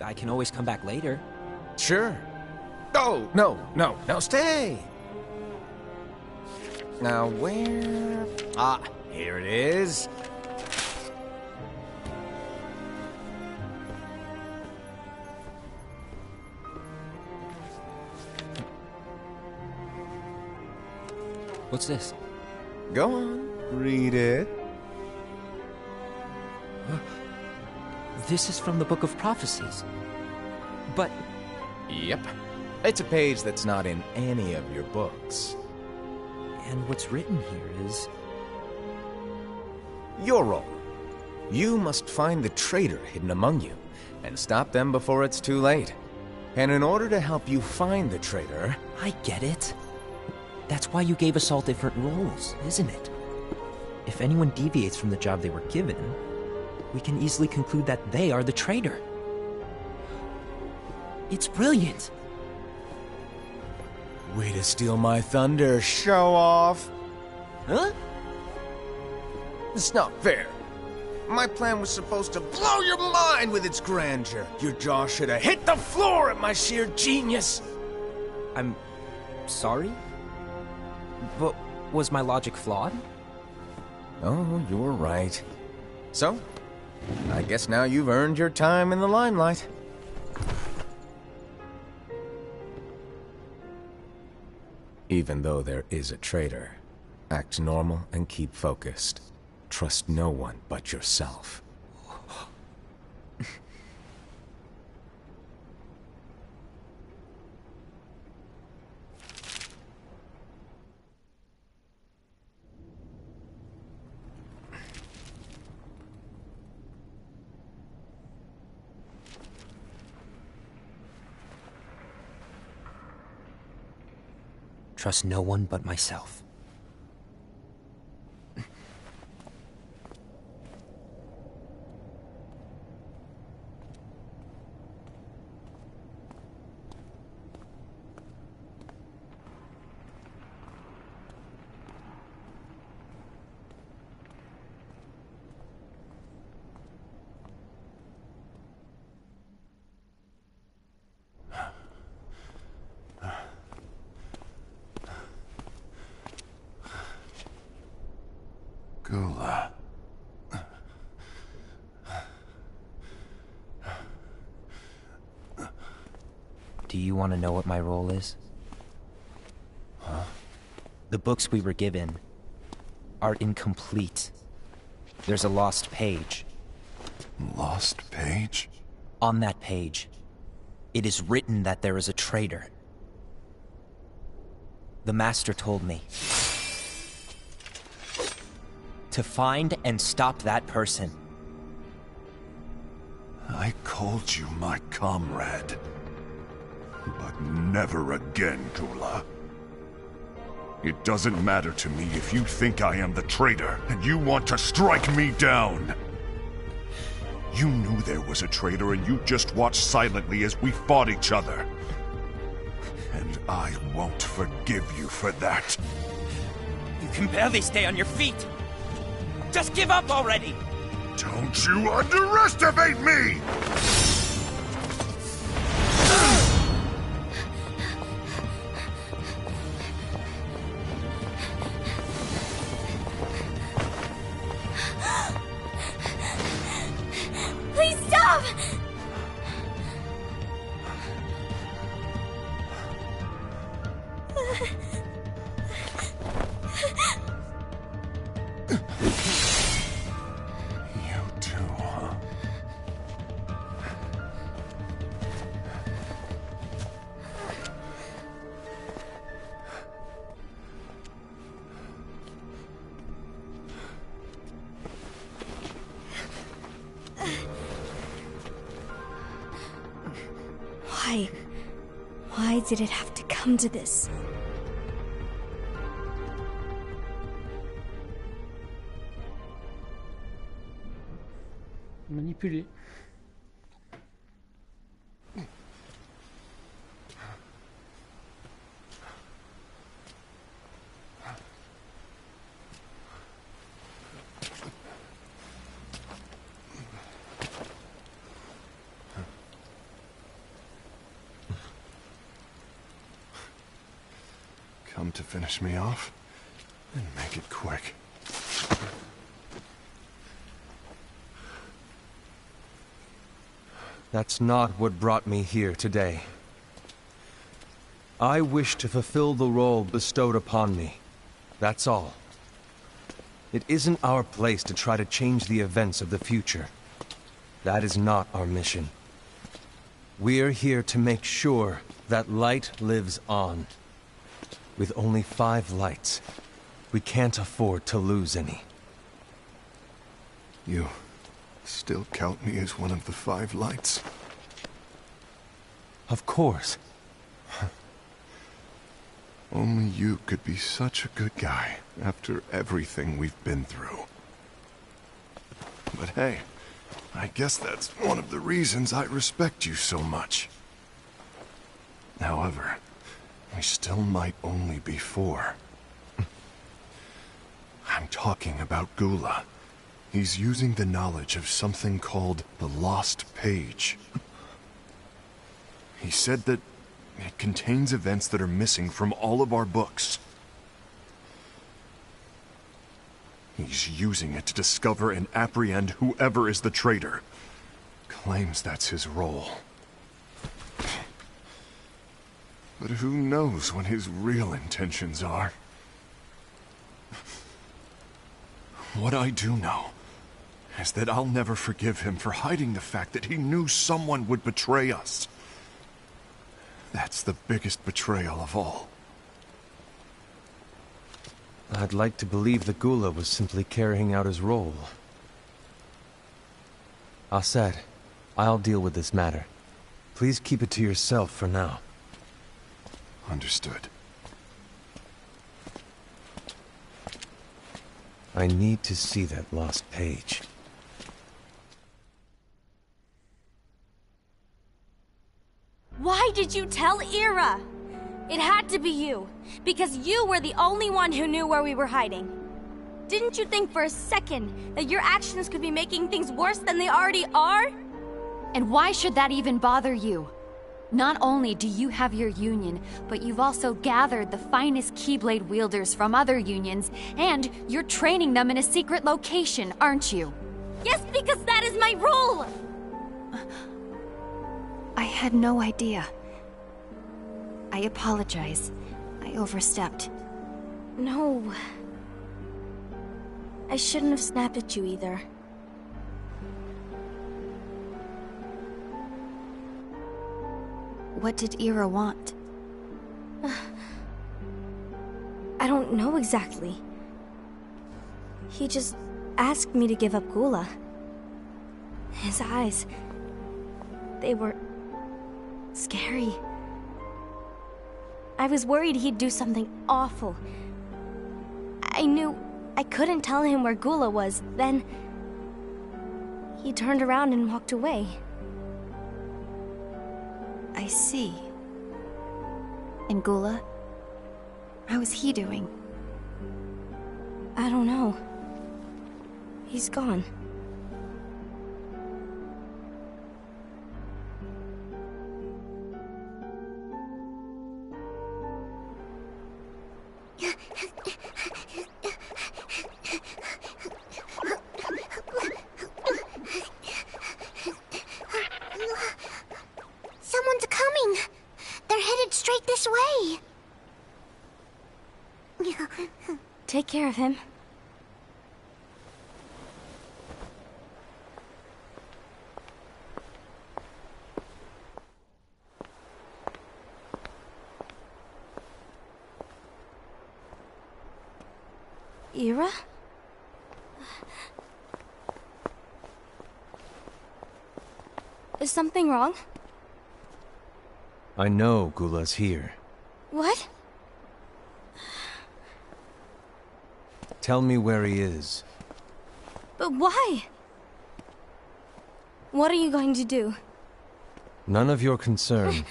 [SPEAKER 6] I can always come back later.
[SPEAKER 2] Sure. Oh, no, stay! Now, where... Ah, here it is.
[SPEAKER 6] What's this?
[SPEAKER 2] Go on, read it.
[SPEAKER 6] This is from the Book of Prophecies. But...
[SPEAKER 2] Yep. It's a page that's not in any of your books.
[SPEAKER 6] And what's written here is...
[SPEAKER 2] Your role. You must find the traitor hidden among you, and stop them before it's too late. And in order to help you find the traitor...
[SPEAKER 6] I get it. That's why you gave us all different roles, isn't it? If anyone deviates from the job they were given, we can easily conclude that they are the traitor. It's brilliant.
[SPEAKER 2] Way to steal my thunder, show off!
[SPEAKER 6] Huh?
[SPEAKER 2] It's not fair. My plan was supposed to blow your mind with its grandeur. Your jaw should have hit the floor at my sheer genius.
[SPEAKER 6] I'm... sorry? But was my logic flawed?
[SPEAKER 2] Oh, you're right. So, I guess now you've earned your time in the limelight. Even though there is a traitor, act normal and keep focused. Trust no one but yourself.
[SPEAKER 6] Trust no one but myself.
[SPEAKER 7] Gula.
[SPEAKER 6] Do you want to know what my role is?
[SPEAKER 7] Huh?
[SPEAKER 6] The books we were given are incomplete. There's a lost page.
[SPEAKER 7] Lost page?
[SPEAKER 6] On that page, it is written that there is a traitor. The Master told me to find and stop that person.
[SPEAKER 7] I called you my comrade. But never again, Gula. It doesn't matter to me if you think I am the traitor, and you want to strike me down. You knew there was a traitor, and you just watched silently as we fought each other. And I won't forgive you for that.
[SPEAKER 6] You can barely stay on your feet. Just give up already!
[SPEAKER 7] Don't you underestimate me!
[SPEAKER 5] Please stop!
[SPEAKER 7] You too, huh?
[SPEAKER 5] Why? Why did it have to come to this?
[SPEAKER 1] Manipuler.
[SPEAKER 7] finish me off, and make it quick.
[SPEAKER 3] That's not what brought me here today. I wish to fulfill the role bestowed upon me. That's all. It isn't our place to try to change the events of the future. That is not our mission. We're here to make sure that light lives on. With only 5 lights, we can't afford to lose any.
[SPEAKER 7] You still count me as one of the 5 lights?
[SPEAKER 3] Of course.
[SPEAKER 7] Only you could be such a good guy after everything we've been through. But hey, I guess that's one of the reasons I respect you so much. However, we still might only be 4. I'm talking about Gula. He's using the knowledge of something called the Lost Page. He said that it contains events that are missing from all of our books. He's using it to discover and apprehend whoever is the traitor. Claims that's his role. But who knows what his real intentions are? What I do know is that I'll never forgive him for hiding the fact that he knew someone would betray us. That's the biggest betrayal of all.
[SPEAKER 3] I'd like to believe the Gula was simply carrying out his role. Aset, I'll deal with this matter. Please keep it to yourself for now.
[SPEAKER 7] Understood.
[SPEAKER 3] I need to see that lost page.
[SPEAKER 5] Why did you tell Ira? It had to be you, because you were the only one who knew where we were hiding. Didn't you think for a second that your actions could be making things worse than they already are?
[SPEAKER 8] And why should that even bother you? Not only do you have your union, but you've also gathered the finest Keyblade wielders from other unions, and you're training them in a secret location, aren't you?
[SPEAKER 5] Yes, because that is my role!
[SPEAKER 8] I had no idea. I apologize. I overstepped.
[SPEAKER 5] No. I shouldn't have snapped at you either.
[SPEAKER 8] What did Ira want?
[SPEAKER 5] I don't know exactly. He just asked me to give up Gula. His eyes... they were... scary. I was worried he'd do something awful. I knew I couldn't tell him where Gula was. Then... he turned around and walked away.
[SPEAKER 8] I see. And Gula? How is he doing?
[SPEAKER 5] I don't know. He's gone.
[SPEAKER 4] Someone's coming! They're headed straight this way!
[SPEAKER 5] Take care of him. Ira? Is something wrong?
[SPEAKER 3] I know Gula's here.
[SPEAKER 5] What?
[SPEAKER 3] Tell me where he is.
[SPEAKER 5] But why? What are you going to do?
[SPEAKER 3] None of your concern.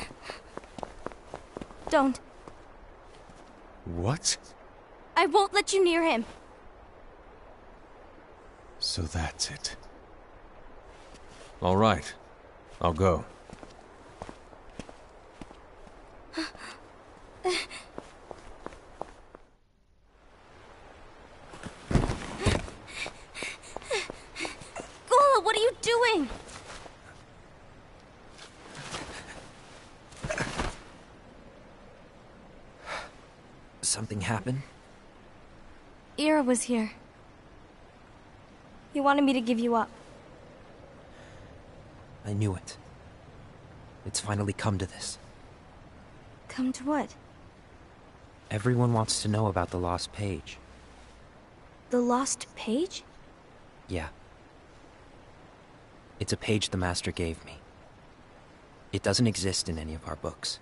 [SPEAKER 5] Don't.
[SPEAKER 3] What?
[SPEAKER 5] I won't let you near him.
[SPEAKER 3] So that's it. All right. I'll go. happened?
[SPEAKER 5] Ira was here. He wanted me to give you up.
[SPEAKER 6] I knew it. It's finally come to this.
[SPEAKER 5] Come to what?
[SPEAKER 6] Everyone wants to know about the lost page.
[SPEAKER 5] The lost page?
[SPEAKER 6] Yeah. It's a page the Master gave me. It doesn't exist in any of our books.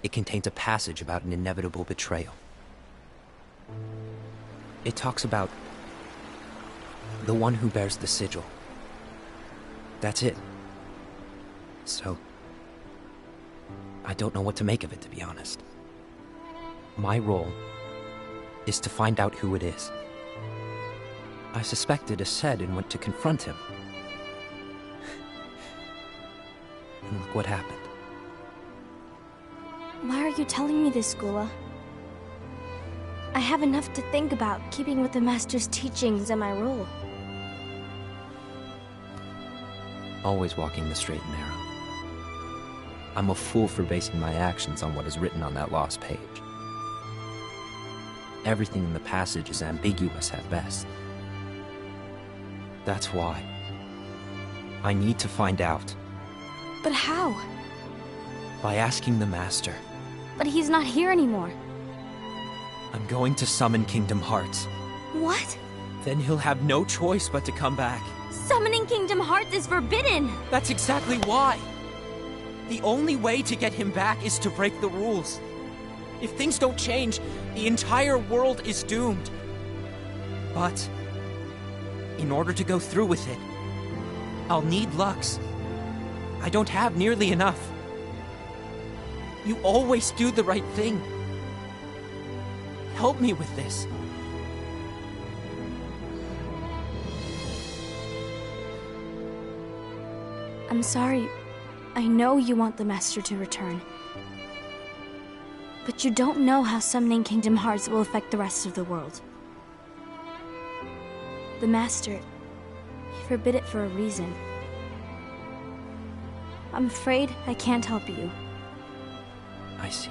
[SPEAKER 6] It contains a passage about an inevitable betrayal. It talks about the one who bears the sigil. That's it. So, I don't know what to make of it, to be honest. My role is to find out who it is. I suspected Ased and went to confront him. And look what happened.
[SPEAKER 5] Why are you telling me this, Gula? I have enough to think about, keeping with the Master's teachings and my role.
[SPEAKER 6] Always walking the straight and narrow. I'm a fool for basing my actions on what is written on that lost page. Everything in the passage is ambiguous at best. That's why. I need to find out.
[SPEAKER 5] But how?
[SPEAKER 6] By asking the Master.
[SPEAKER 5] But he's not here anymore.
[SPEAKER 6] I'm going to summon Kingdom Hearts.
[SPEAKER 5] What?
[SPEAKER 6] Then he'll have no choice but to come back.
[SPEAKER 5] Summoning Kingdom Hearts is forbidden!
[SPEAKER 6] That's exactly why! The only way to get him back is to break the rules. If things don't change, the entire world is doomed. But, in order to go through with it, I'll need Lux. I don't have nearly enough. You always do the right thing. Help me with this.
[SPEAKER 5] I'm sorry. I know you want the Master to return. But you don't know how summoning Kingdom Hearts will affect the rest of the world. The Master, he forbid it for a reason. I'm afraid I can't help you.
[SPEAKER 6] I see.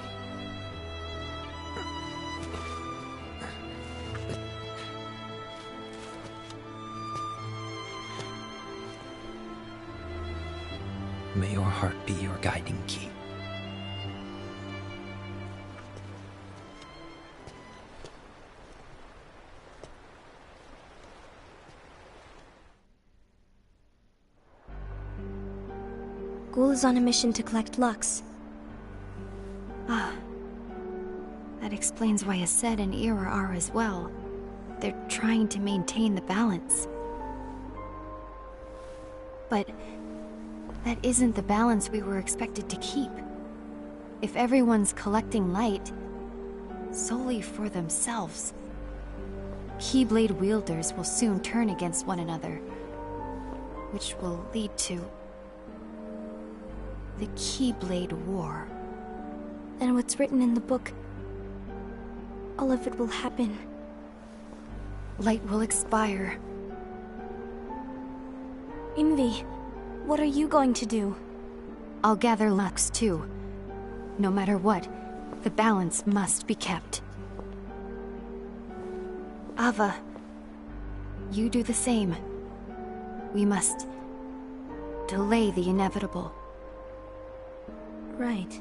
[SPEAKER 6] May your heart be your guiding key.
[SPEAKER 5] Ghoul is on a mission to collect Lux.
[SPEAKER 8] Ah. That explains why Ased and Ira are as well. They're trying to maintain the balance. But that isn't the balance we were expected to keep. If everyone's collecting light solely for themselves, Keyblade wielders will soon turn against one another, which will lead to the Keyblade War.
[SPEAKER 5] And what's written in the book, all of it will happen.
[SPEAKER 8] Light will expire.
[SPEAKER 5] Envy, what are you going to do?
[SPEAKER 8] I'll gather Lux too. No matter what, the balance must be kept. Ava, you do the same. We must delay the inevitable.
[SPEAKER 5] Right.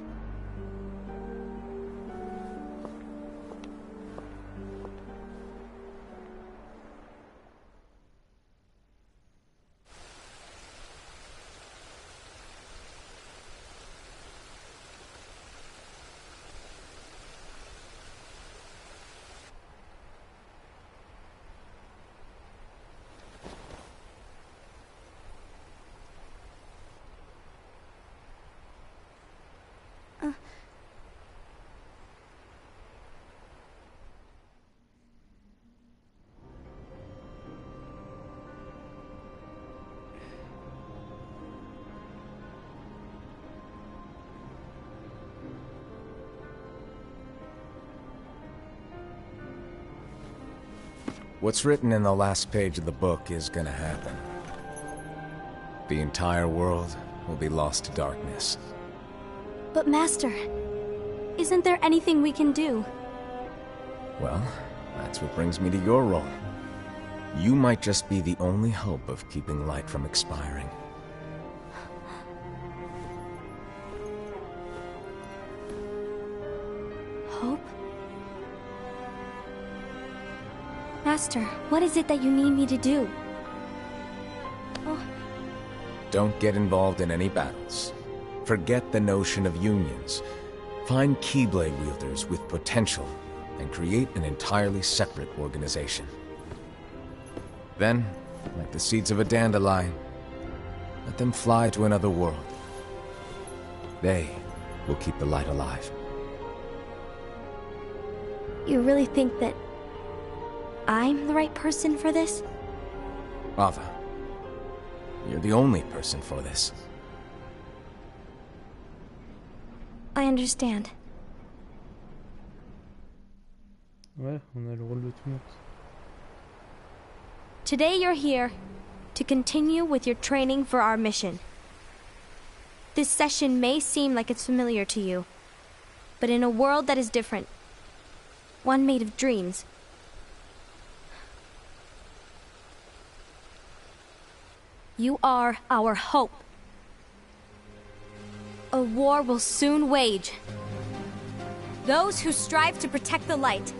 [SPEAKER 2] What's written in the last page of the book is gonna happen. The entire world will be lost to darkness.
[SPEAKER 5] But Master, Isn't there anything we can do?
[SPEAKER 2] Well, that's what brings me to your role. You might just be the only hope of keeping light from expiring.
[SPEAKER 5] Hope? Master, what is it that you need me to do? Oh,
[SPEAKER 2] Don't get involved in any battles. Forget the notion of unions. Find Keyblade wielders with potential and create an entirely separate organization. Then, like the seeds of a dandelion, let them fly to another world. They will keep the light alive.
[SPEAKER 5] you really think that I'm the right person for this?
[SPEAKER 2] Ava, you're the only person for this.
[SPEAKER 5] I understand.
[SPEAKER 1] Ouais, on a le rôle de tout le monde.
[SPEAKER 5] Today you're here to continue with your training for our mission. This session may seem like it's familiar to you, but in a world that is different, one made of dreams, you are our hope. A war will soon wage. Those who strive to protect the light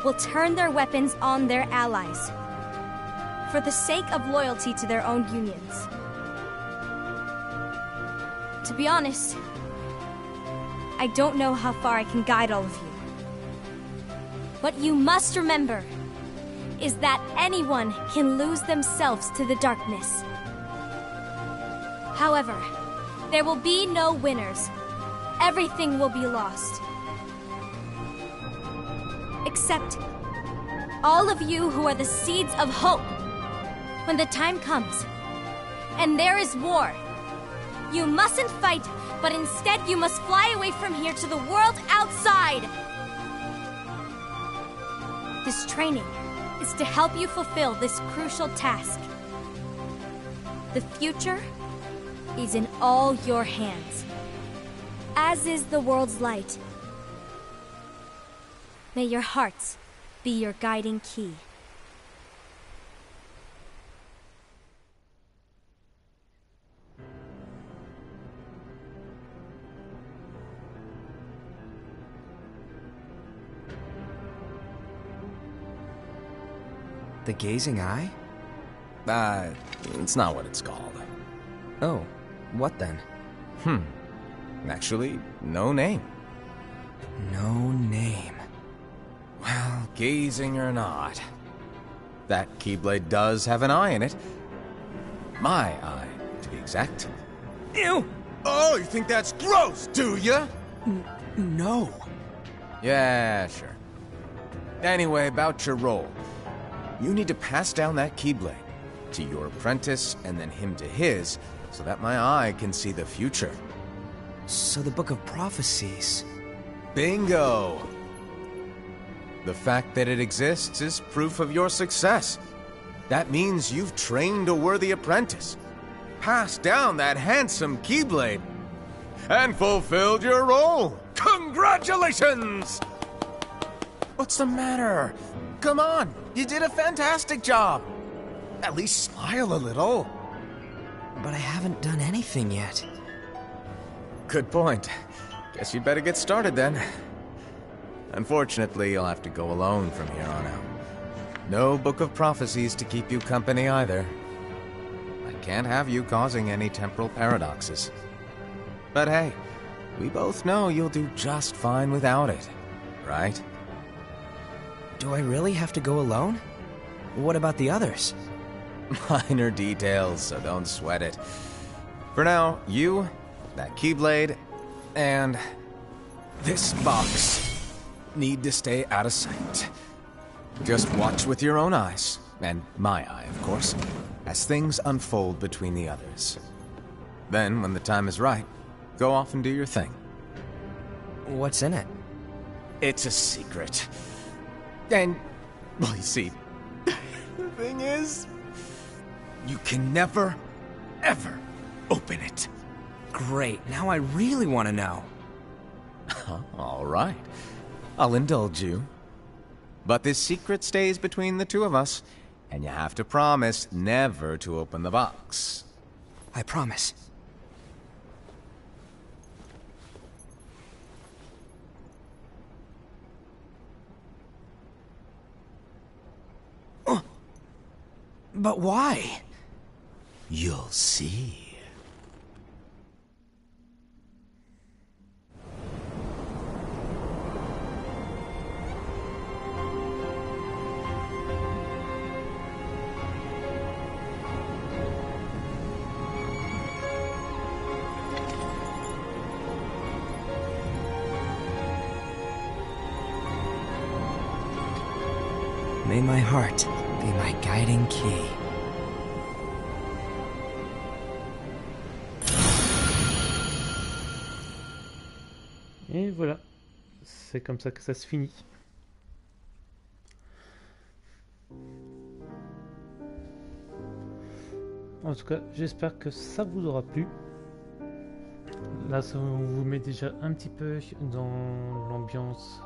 [SPEAKER 5] will turn their weapons on their allies for the sake of loyalty to their own unions. To be honest, I don't know how far I can guide all of you. What you must remember is that anyone can lose themselves to the darkness. However, there will be no winners. Everything will be lost. Except all of you who are the seeds of hope. When the time comes, and there is war, you mustn't fight, but instead you must fly away from here to the world outside. This training is to help you fulfill this crucial task. The future is in all your hands, as is the world's light. May your hearts be your guiding key.
[SPEAKER 6] The gazing eye?
[SPEAKER 2] It's not what it's called.
[SPEAKER 6] Oh, what then?
[SPEAKER 2] Actually, no name.
[SPEAKER 6] No name.
[SPEAKER 2] Well, gazing or not, that Keyblade does have an eye in it. My eye, to be exact.
[SPEAKER 6] Ew!
[SPEAKER 2] Oh, you think that's gross, do ya?
[SPEAKER 6] No.
[SPEAKER 2] Yeah, sure. Anyway, about your role. You need to pass down that Keyblade to your apprentice and then him to his, so that my eye can see the future.
[SPEAKER 6] So the Book of Prophecies...
[SPEAKER 2] Bingo! The fact that it exists is proof of your success. That means you've trained a worthy apprentice, passed down that handsome Keyblade, and fulfilled your role. Congratulations! What's the matter? Come on, you did a fantastic job. At least smile a little.
[SPEAKER 6] But I haven't done anything yet.
[SPEAKER 2] Good point. Guess you'd better get started then. Unfortunately, you'll have to go alone from here on out. No Book of Prophecies to keep you company either. I can't have you causing any temporal paradoxes. But hey, we both know you'll do just fine without it, right?
[SPEAKER 6] Do I really have to go alone? What about the others?
[SPEAKER 2] Minor details, so don't sweat it. For now, you, that Keyblade, and this box need to stay out of sight. Just watch with your own eyes, and my eye, of course, as things unfold between the others. Then, when the time is right, go off and do your thing.
[SPEAKER 6] What's in it?
[SPEAKER 2] It's a secret. And, well, you see, the thing is, you can never, ever open it.
[SPEAKER 6] Great, now I really want to know.
[SPEAKER 2] All right. I'll indulge you. But this secret stays between the two of us, and you have to promise never to open the box.
[SPEAKER 10] I promise. But why?
[SPEAKER 2] You'll see.
[SPEAKER 10] May my heart be my guiding key.
[SPEAKER 1] Et voilà, c'est comme ça que ça se finit. En tout cas, j'espère que ça vous aura plu. Là, ça vous met déjà un petit peu dans l'ambiance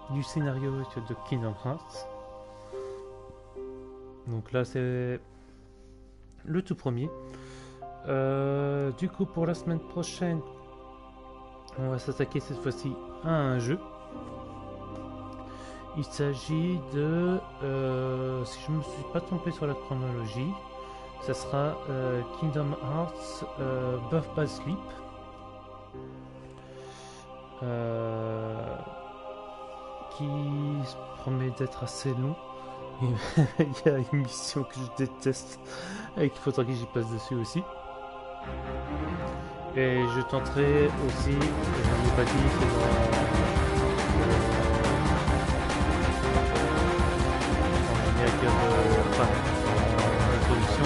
[SPEAKER 1] du scénario de Kingdom Hearts. Donc là, c'est le tout premier. Du coup, pour la semaine prochaine, on va s'attaquer cette fois-ci à un jeu. Il s'agit de, si je ne me suis pas trompé sur la chronologie, ça sera Kingdom Hearts Birth by Sleep. Qui se promet d'être assez long. Il y a une mission que je déteste et qu'il faudra que j'y passe dessus aussi. Et je tenterai aussi, je n'en ai pas dit, c'est dans l'introduction,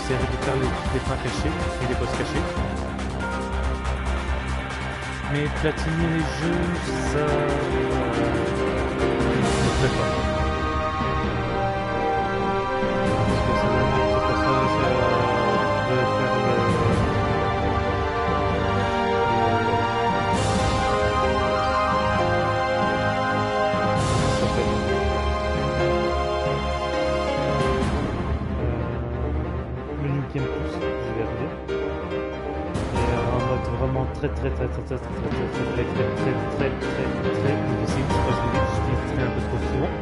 [SPEAKER 1] j'essaierai de faire les points cachés et les boss cachés. Mais platiner les jeux, ça ne fait pas. Parce que ça c'est pas ça, de faire le New Game Plus, je vais arriver. Vraiment très difficile. Je crois que je l'ai fait un peu trop souvent.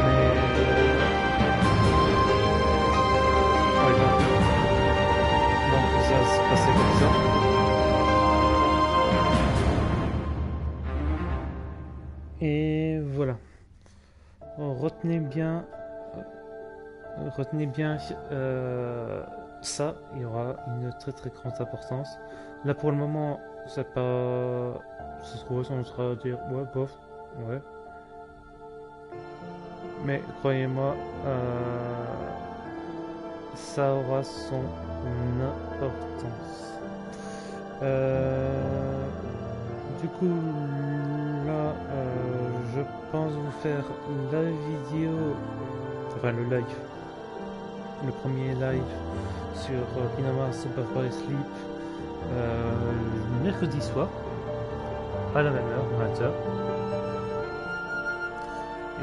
[SPEAKER 1] Mais ouais, donc ça se passait comme ça. Et voilà. Retenez bien ça, il y aura une très grande importance. Là pour le moment, c'est pas. Ça se trouve, on sera à dire ouais, bof, ouais. Mais croyez-moi, ça aura son importance. Du coup, là, je pense vous faire la vidéo, enfin le live, le premier live sur Kingdom Hearts Birth by Sleep mercredi soir à la même heure, 20h.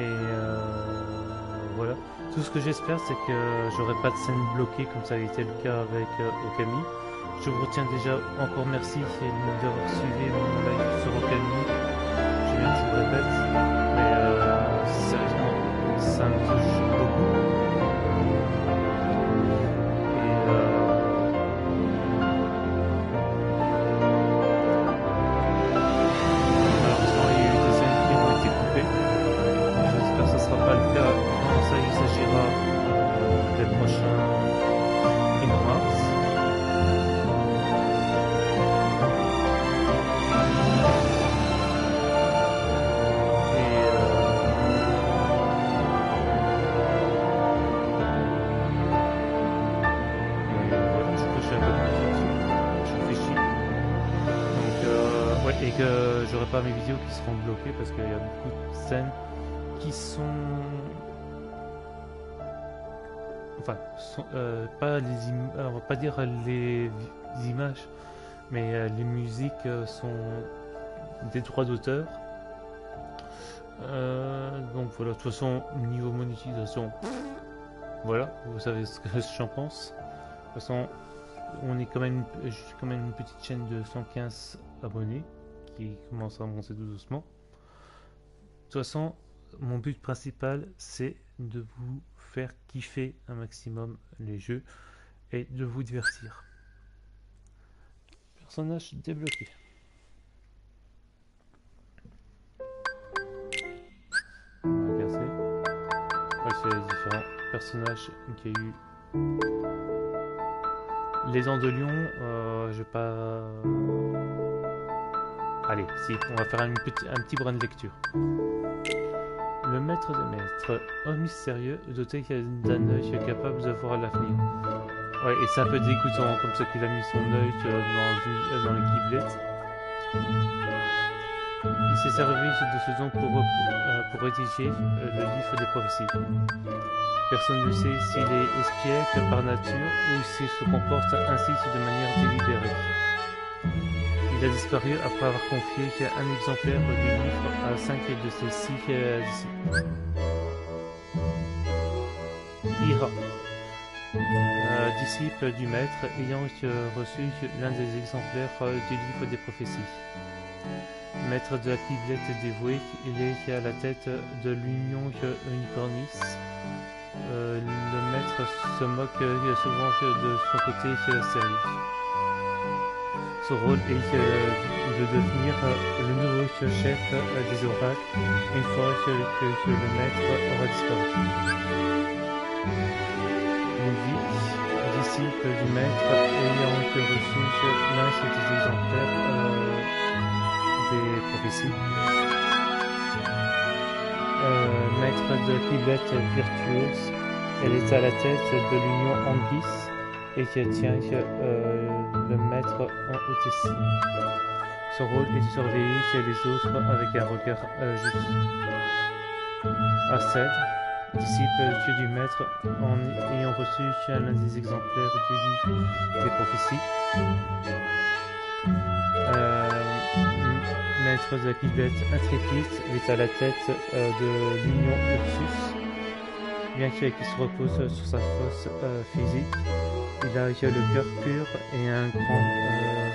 [SPEAKER 1] Et voilà, tout ce que j'espère c'est que j'aurai pas de scène bloquée comme ça a été le cas avec Okami. Je vous retiens déjà encore merci d'avoir suivi mon live sur Okami. Je viens que je vous répète, mais sérieusement ça me touche beaucoup. Et que j'aurai pas mes vidéos qui seront bloquées parce qu'il y a beaucoup de scènes qui sont... Enfin, pas les on va pas dire les images, mais les musiques sont des droits d'auteur. Donc voilà, de toute façon, niveau monétisation, voilà, vous savez ce que j'en pense. De toute façon, je suis quand même une petite chaîne de 115 abonnés qui commence à monter tout doucement. De toute façon, mon but principal, c'est de vous faire kiffer un maximum les jeux et de vous divertir. Personnage débloqué. On va regarder. C'est les différents personnages qu'il y a eu. Les dents de lion, je vais pas... Allez, si, on va faire un petit brin de lecture. Le maître des maîtres, homme mystérieux, doté d'un œil capable de voir l'avenir. Ouais, et c'est un peu dégoûtant, comme ça qu'il a mis son œil dans le giblet. Il s'est servi de ce don pour rédiger le livre des prophéties. Personne ne sait s'il est espiègle par nature ou s'il se comporte ainsi de manière délibérée. Il a disparu après avoir confié un exemplaire du livre à 5 de ses 6 disciples. Ira, disciple du maître, ayant reçu l'un des exemplaires du livre des prophéties. Maître de la Quiblette dévouée, il est à la tête de l'Union Unicornis. Le maître se moque souvent de son côté sérieux. Son rôle est de devenir le nouveau chef des oracles une fois que le maître aura disparu. Lui, disciple du maître, ayant reçu l'un des exemplaires des prophéties. Maître de Quiblette virtuose, elle est à la tête de l'Union Anguis et qui tient le maître en haute estime. Son rôle est de surveiller les autres avec un regard juste. Aced, disciple du maître, en ayant reçu l'un des exemplaires du livre des prophéties. Maître de la Quiblette intrépide, il est à la tête de l'Union Ursus. Bien qu'il se repose sur sa force physique, il a le cœur pur et un grand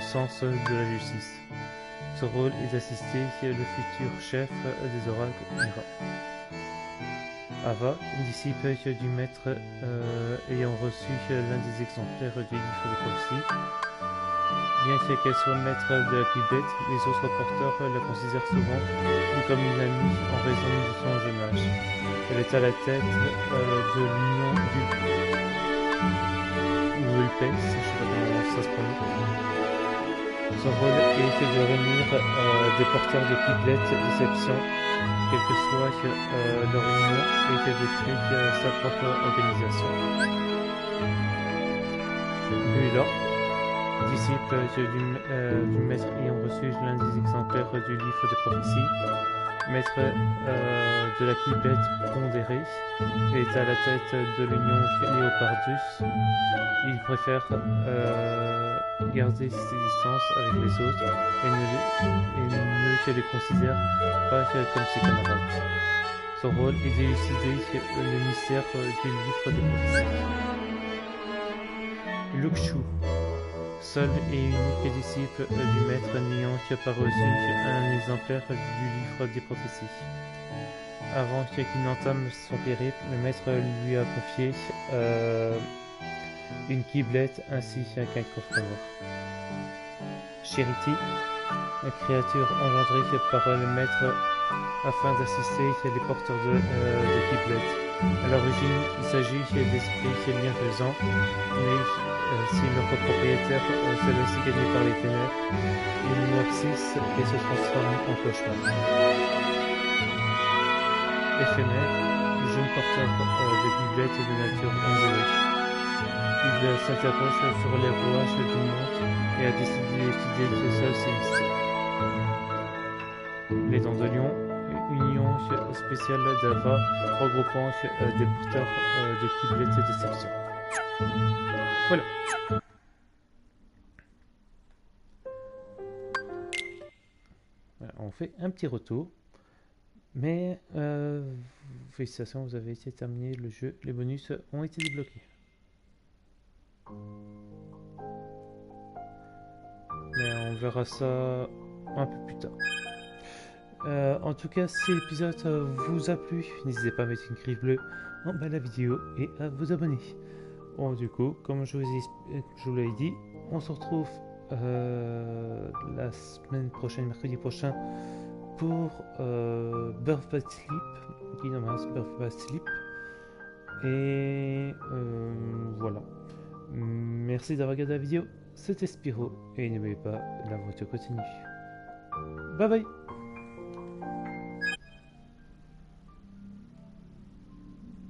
[SPEAKER 1] sens de la justice. Son rôle est d'assister le futur chef des oracles Ira. Ava, disciple du maître ayant reçu l'un des exemplaires du livre de prophéties. Bien qu'elle soit maître de la Quiblette, les autres porteurs la considèrent souvent comme une amie en raison de son jeune âge. Elle est à la tête de l'Union Vulpes, je ne sais pas comment ça se prononce. Son rôle est de réunir des porteurs de Quiblette d'exception, quelle que soit leur union, et de créer sa propre organisation. Bula, disciple du maître ayant reçu l'un des exemplaires du livre des prophéties, maître de la Quiblette pondérée, est à la tête de l'Union Léopardus. Il préfère garder ses distances avec les autres et ne les considère pas comme ses camarades. Son rôle est d'élucider le mystère du livre des prophéties. Luxu, seul et unique disciple du maître n'ayant pas reçu un exemplaire du livre des prophéties. Avant qu'il n'entame son périple, le maître lui a confié une Quiblette ainsi qu'un coffre-fort. Charity, une créature engendrée par le maître afin d'assister les porteurs de Quiblette. À l'origine, il s'agit d'esprits bienfaisants, mais si leur propriétaire se laisse gagner par les ténèbres, ils noircissent et se transforment en cauchemar. Éphémère, jeune porteur de Quiblette de nature angélique. Il s'interroge sur les rouages du monde et a décidé d'étudier seuls ses mystères. Les dents de lion, union spécial d'Ava regroupant des porteurs de Keyblade de déception. Voilà. Voilà, on fait un petit retour. Mais félicitations, vous avez été terminé le jeu. Les bonus ont été débloqués. Mais on verra ça un peu plus tard. En tout cas, si l'épisode vous a plu, n'hésitez pas à mettre une griffe bleue en bas de la vidéo et à vous abonner. Bon, du coup, comme je vous l'ai dit, on se retrouve la semaine prochaine, mercredi prochain, pour Birth by Sleep, Birth by Sleep. Et voilà. Merci d'avoir regardé la vidéo. C'était Spyro et n'oubliez pas, la voiture continue. Bye bye.